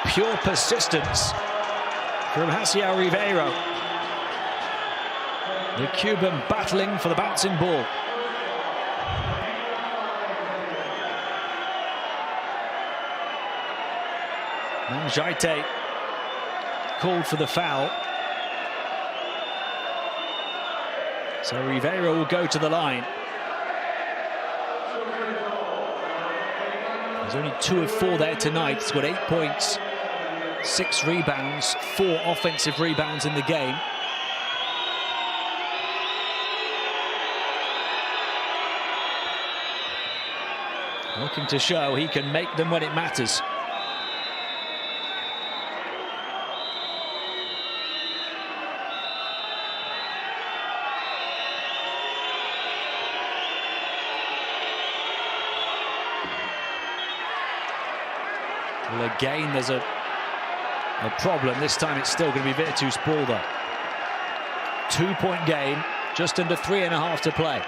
Speaker 1: Pure persistence from Haciel Rivero. The Cuban battling for the bouncing ball. Manjaite called for the foul. So Rivero will go to the line. He's only 2 of 4 there tonight. He's got 8 points, 6 rebounds, 4 offensive rebounds in the game. Looking to show he can make them when it matters. Well, again, there's a problem. This time it's still going to be Virtus ball, though. 2-point game, just under 3.5 to play.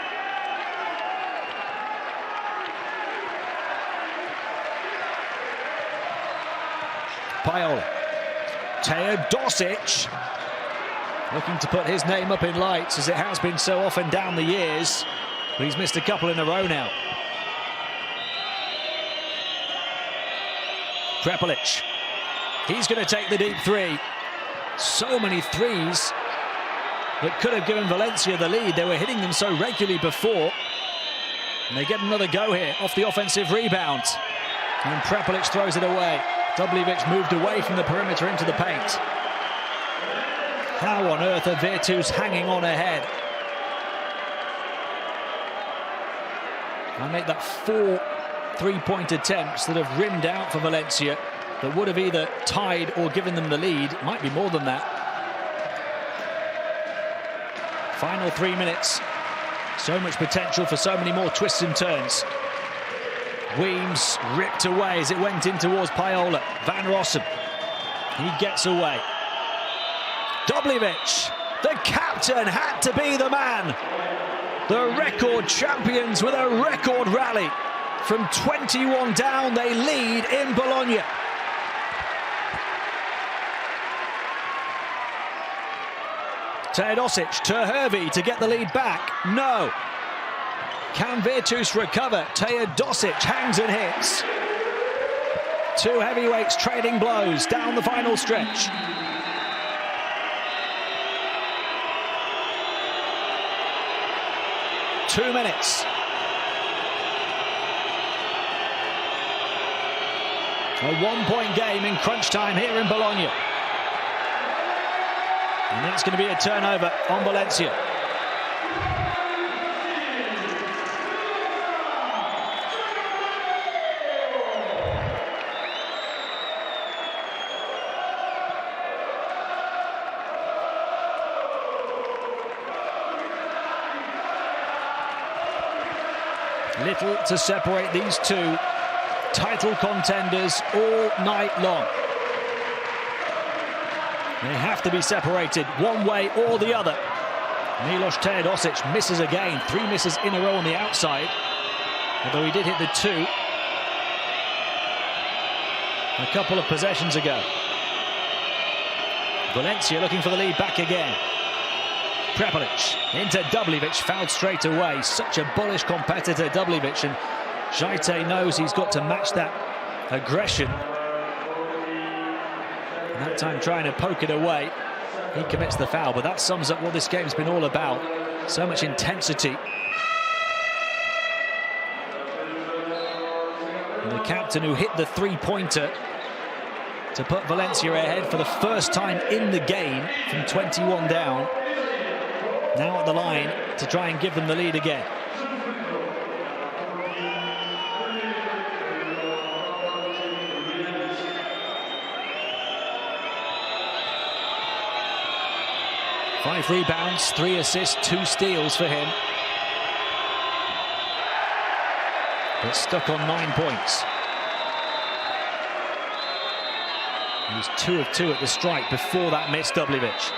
Speaker 1: Paola. Teodosic looking to put his name up in lights, as it has been so often down the years. But he's missed a couple in a row now. Prepelic. He's going to take the deep three. So many threes that could have given Valencia the lead. They were hitting them so regularly before. And they get another go here off the offensive rebound. And Prepelic throws it away. Dubljevic moved away from the perimeter into the paint. How on earth are Virtus hanging on ahead? I make that 4 3-point attempts that have rimmed out for Valencia that would have either tied or given them the lead. Might be more than that. Final 3 minutes. So much potential for so many more twists and turns. Weems ripped away as it went in towards Paola. Van Rossum. He gets away. Dubljevic, the captain, had to be the man. The record champions with a record rally. From 21 down, they lead in Bologna. Teodosic to Hervey to get the lead back. No. Can Virtus recover? Teodosic hangs and hits. 2 heavyweights trading blows down the final stretch. Two minutes. A 1-point game in crunch time here in Bologna. And that's going to be a turnover on Valencia. Little to separate these two title contenders all night long. They have to be separated one way or the other. Milos Teodosic misses again. 3 misses in a row on the outside. Although he did hit the 2 a couple of possessions ago. Valencia looking for the lead back again. Prepelic into Dubljevic, fouled straight away. Such a bullish competitor, Dubljevic, and Jaite knows he's got to match that aggression. And that time trying to poke it away, he commits the foul, but that sums up what this game's been all about. So much intensity. And the captain who hit the three-pointer to put Valencia ahead for the first time in the game from 21 down. Now at the line to try and give them the lead again. Five rebounds, 3 assists, 2 steals for him. But stuck on 9 points. He was 2 of 2 at the strike before that miss, Dubljevic.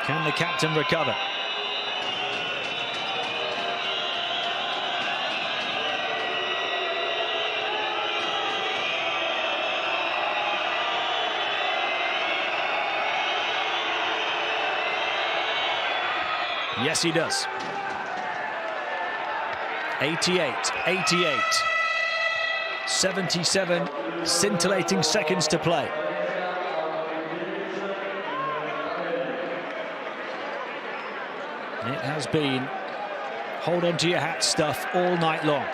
Speaker 1: Can the captain recover? Yes, he does. 88. 77 scintillating seconds to play. It has been hold on to your hat stuff all night long.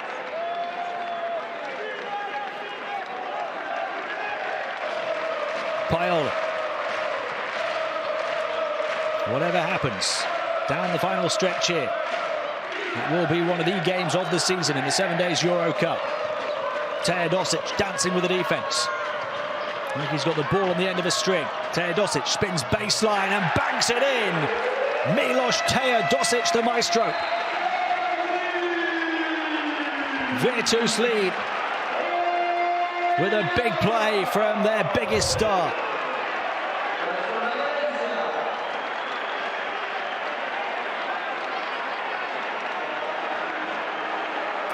Speaker 1: Paola. Whatever happens down the final stretch here, it will be one of the games of the season in the 7 days EuroCup. Teodosic dancing with the defense. I think he's got the ball on the end of a string. Teodosic spins baseline and banks it in. Milos Teodosic, the maestro. Virtus lead with a big play from their biggest star.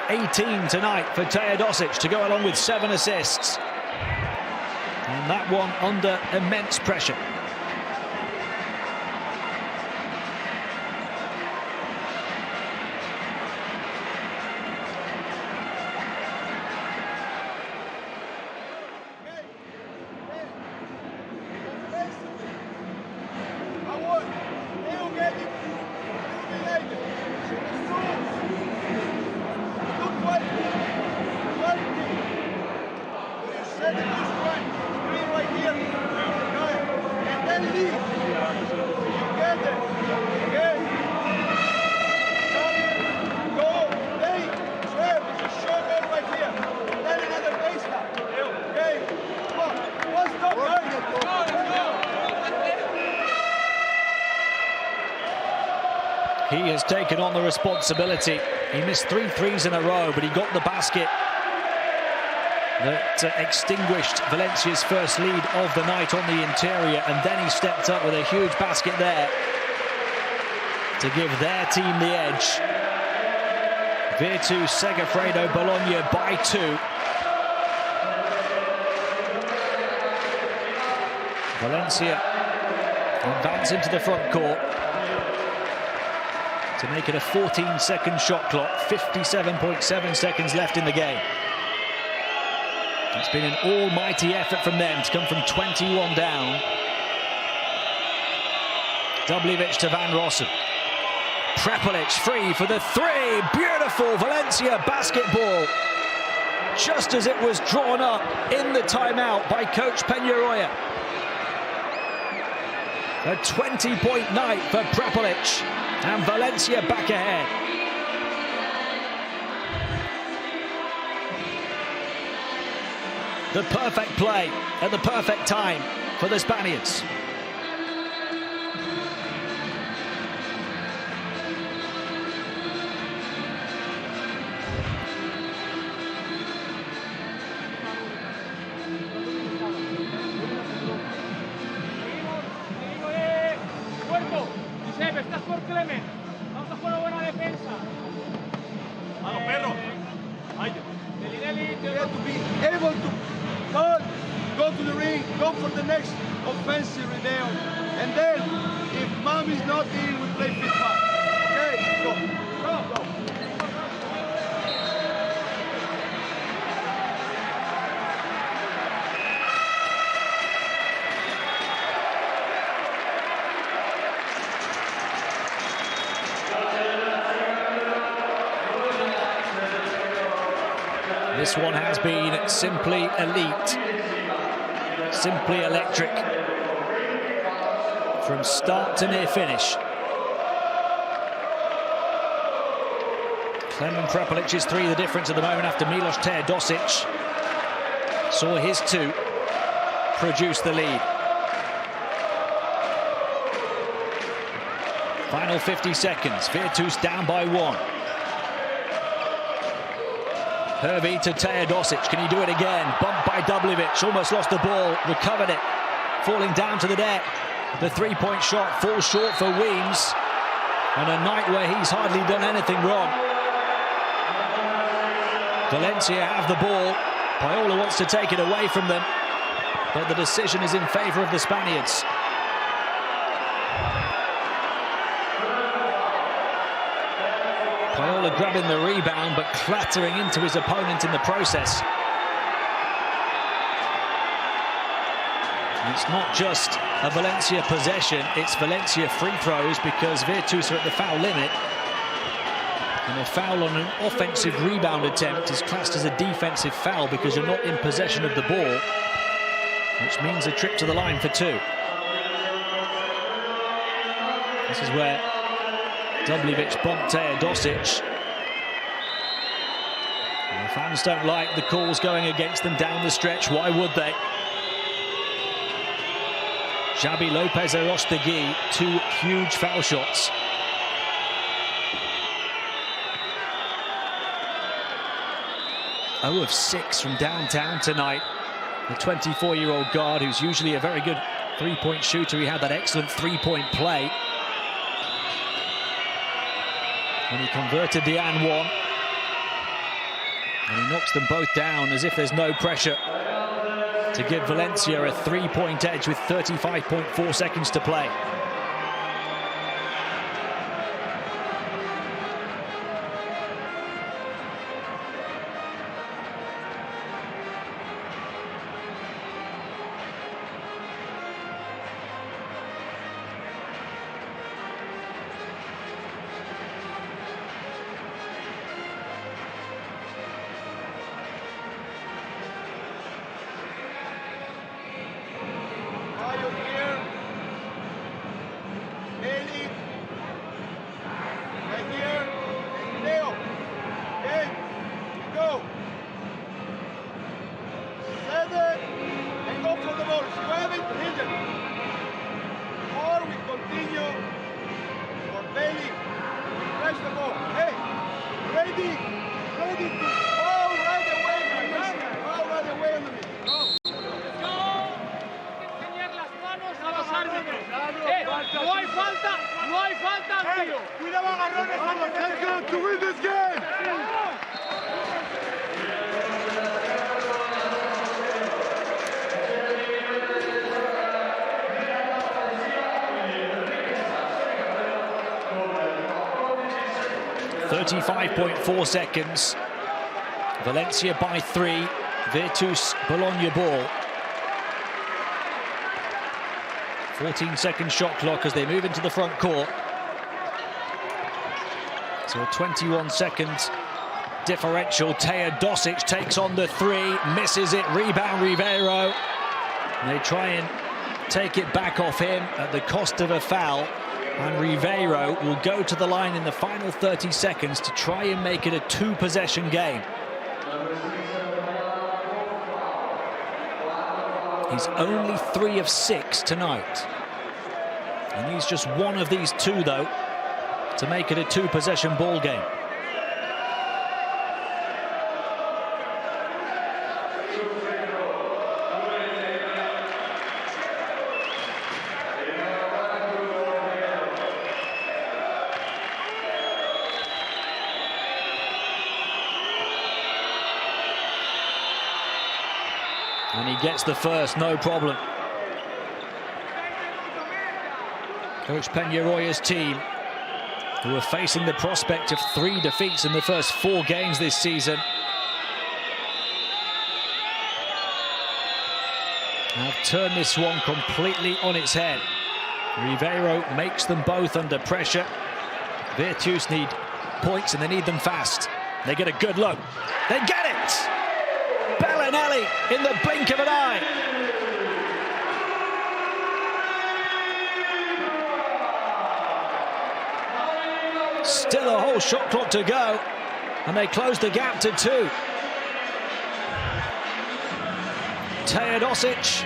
Speaker 1: $18 tonight for Teodosic to go along with 7 assists. And that one under immense pressure. He has taken on the responsibility. He missed 3 threes in a row, but he got the basket that extinguished Valencia's first lead of the night on the interior, and then he stepped up with a huge basket there to give their team the edge. Virtus Segafredo Bologna by 2. Valencia advance into the front court to make it a 14-second shot clock. 57.7 seconds left in the game. It's been an almighty effort from them to come from 21 down. Dubljevic to Van Rossum. Prepelic free for the 3. Beautiful Valencia basketball. Just as it was drawn up in the timeout by coach Peñarroya. A 20-point night for Prepelic, and Valencia back ahead. The perfect play at the perfect time for the Spaniards.
Speaker 10: Estás por Klemen. Vamos a jugar una buena defensa.
Speaker 11: Vamos, perro.
Speaker 10: You
Speaker 11: have to be able to go to the ring, go for the next offensive rebound. And then, if mom is not in, we play 5. Okay, go. Go.
Speaker 1: This one has been simply elite, simply electric, from start to near finish. Klemen Prepelic's 3 the difference at the moment after Milos Teodosic saw his 2 produce the lead. Final 50 seconds, Virtus down by 1. Hervey to Teodosic, can he do it again? Bumped by Dubljevic, almost lost the ball, recovered it, falling down to the deck. The 3-point shot falls short for Weems, and a night where he's hardly done anything wrong. Valencia have the ball, Paola wants to take it away from them, but the decision is in favour of the Spaniards. Paola grabbing the rebound, but clattering into his opponent in the process. And it's not just a Valencia possession, it's Valencia free throws, because Virtus are at the foul limit. And a foul on an offensive rebound attempt is classed as a defensive foul because you're not in possession of the ball, which means a trip to the line for 2. This is where Dubljevic bumped Teodosic. The fans don't like the calls going against them down the stretch. Why would they? Xabi Lopez-Arostegui, 2 huge foul shots. Oh of 6 from downtown tonight. The 24-year-old guard, who's usually a very good 3-point shooter. He had that excellent 3-point play when he converted the and 1. And he knocks them both down as if there's no pressure to give Valencia a 3-point edge with 35.4 seconds to play.
Speaker 10: No hay falta, tío. Cuidado, agarrones. Let's go to win this game.
Speaker 1: 35.4 seconds. Valencia by 3. Virtus Bologna ball. 14-second shot clock as they move into the front court. So a 21-second differential. Teodosic takes on the 3, misses it. Rebound Rivero. And they try and take it back off him at the cost of a foul, and Ribeiro will go to the line in the final 30 seconds to try and make it a 2-possession game. He's only 3 of 6 tonight. He needs just one of these 2, though, to make it a 2-possession ball game. And he gets the first, no problem. Coach Peñaroya's team, who are facing the prospect of 3 defeats in the first 4 games this season, have turned this one completely on its head. Ribeiro makes them both under pressure. Virtus need points and they need them fast. They get a good look. They get it! Bellinelli in the blink of an eye. Still a whole shot clock to go, and they close the gap to 2. Teodosic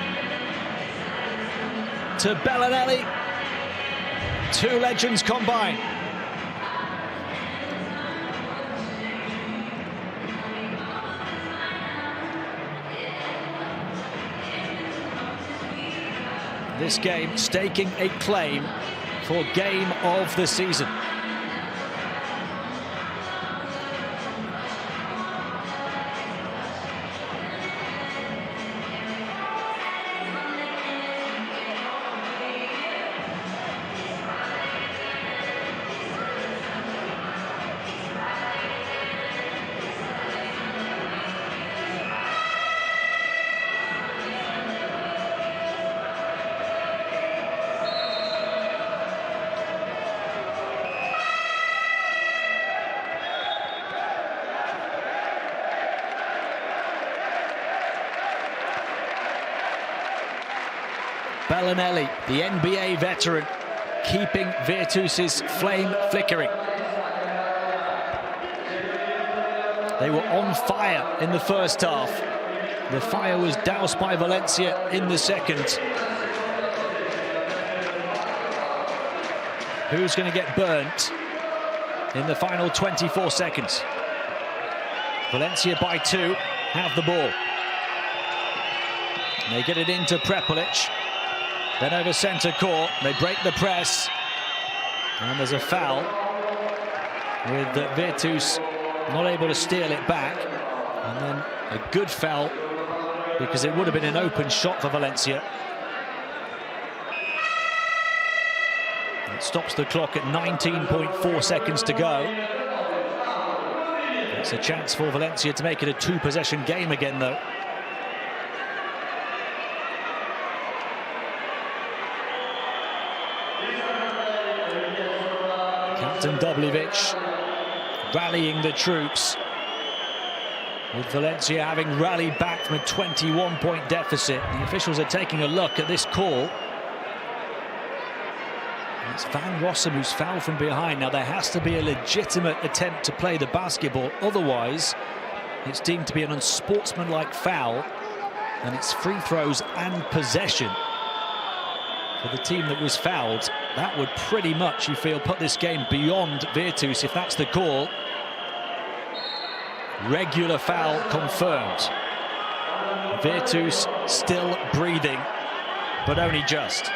Speaker 1: to Bellinelli. 2 legends combine. This game staking a claim for game of the season. Bellinelli, the NBA veteran, keeping Virtus's flame flickering. They were on fire in the first half. The fire was doused by Valencia in the second. Who's going to get burnt in the final 24 seconds? Valencia by 2 have the ball. They get it into Prepelic. Then over centre court, they break the press. And there's a foul with Virtus not able to steal it back. And then a good foul because it would have been an open shot for Valencia. It stops the clock at 19.4 seconds to go. It's a chance for Valencia to make it a 2-possession game again, though. Captain Dubljevic rallying the troops, with Valencia having rallied back from a 21-point deficit. The officials are taking a look at this call. It's Van Rossum who's fouled from behind. Now there has to be a legitimate attempt to play the basketball, otherwise it's deemed to be an unsportsmanlike foul, and it's free throws and possession for the team that was fouled. That would pretty much, you feel, put this game beyond Virtus if that's the call. Regular foul confirmed. Virtus still breathing, but only just.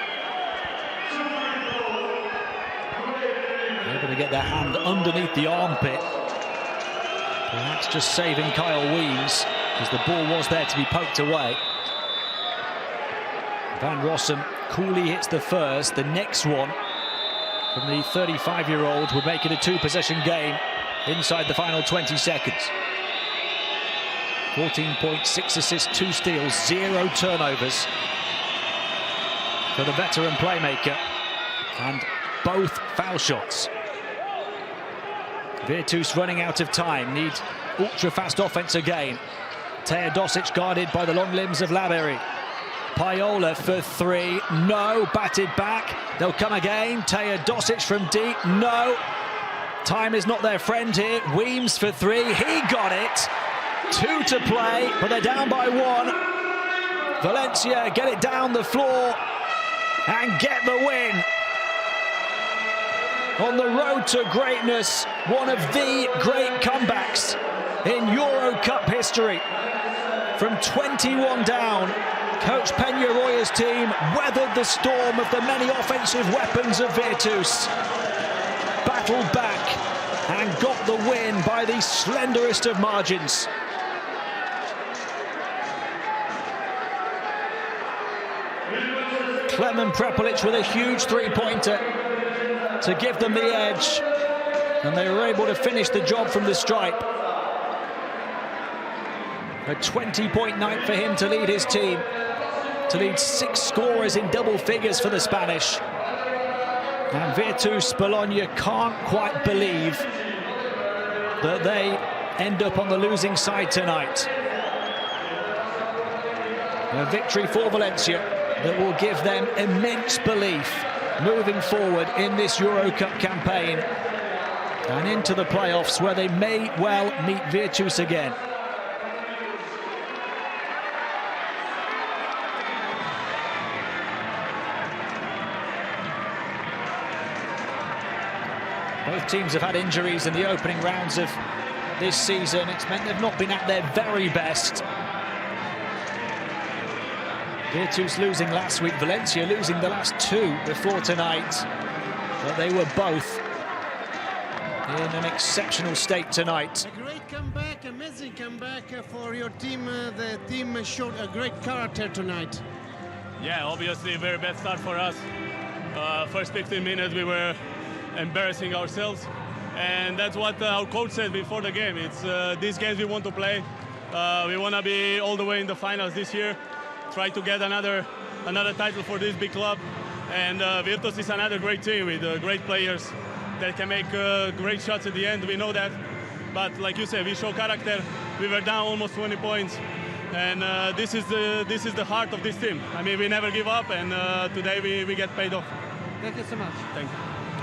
Speaker 1: They're going to get their hand underneath the armpit. Perhaps just saving Kyle Weems, because the ball was there to be poked away. Van Rossum coolly hits the first. The next one from the 35-year-old would make it a 2-possession game inside the final 20 seconds. 14 points, 6 assists, 2 steals, 0 turnovers for the veteran playmaker, and both foul shots. Virtus running out of time, need ultra-fast offense again. Teodosic guarded by the long limbs of Laberi. Paola for three, no, batted back. They'll come again. Teja Dosic from deep, no. Time is not their friend here. Weems for three, he got it. 2 to play, but they're down by 1. Valencia get it down the floor and get the win. On the road to greatness, one of the great comebacks in EuroCup history. From 21 down, Coach Peñaroya's team weathered the storm of the many offensive weapons of Virtus, battled back and got the win by the slenderest of margins. Klemen Prepelic with a huge three-pointer to give them the edge, and they were able to finish the job from the stripe. A 20-point night for him to lead his team, to lead 6 scorers in double figures for the Spanish. And Virtus Bologna can't quite believe that they end up on the losing side tonight. A victory for Valencia that will give them immense belief moving forward in this EuroCup campaign and into the playoffs, where they may well meet Virtus again. Both teams have had injuries in the opening rounds of this season. It's meant they've not been at their very best. Virtus losing last week, Valencia losing the last 2 before tonight. But they were both in an exceptional state tonight.
Speaker 13: A great comeback, amazing comeback for your team. The team showed a great character tonight.
Speaker 14: Yeah, obviously a very bad start for us. First 15 minutes we were embarrassing ourselves, and that's what our coach said before the game. It's these games we want to play. We want to be all the way in the finals this year, try to get another title for this big club. And Virtus is another great team with great players that can make great shots at the end. We know that, but like you said, we show character. We were down almost 20 points, and this is the heart of this team. I mean, we never give up, and today we get paid off.
Speaker 13: Thank you so much.
Speaker 14: Thank you.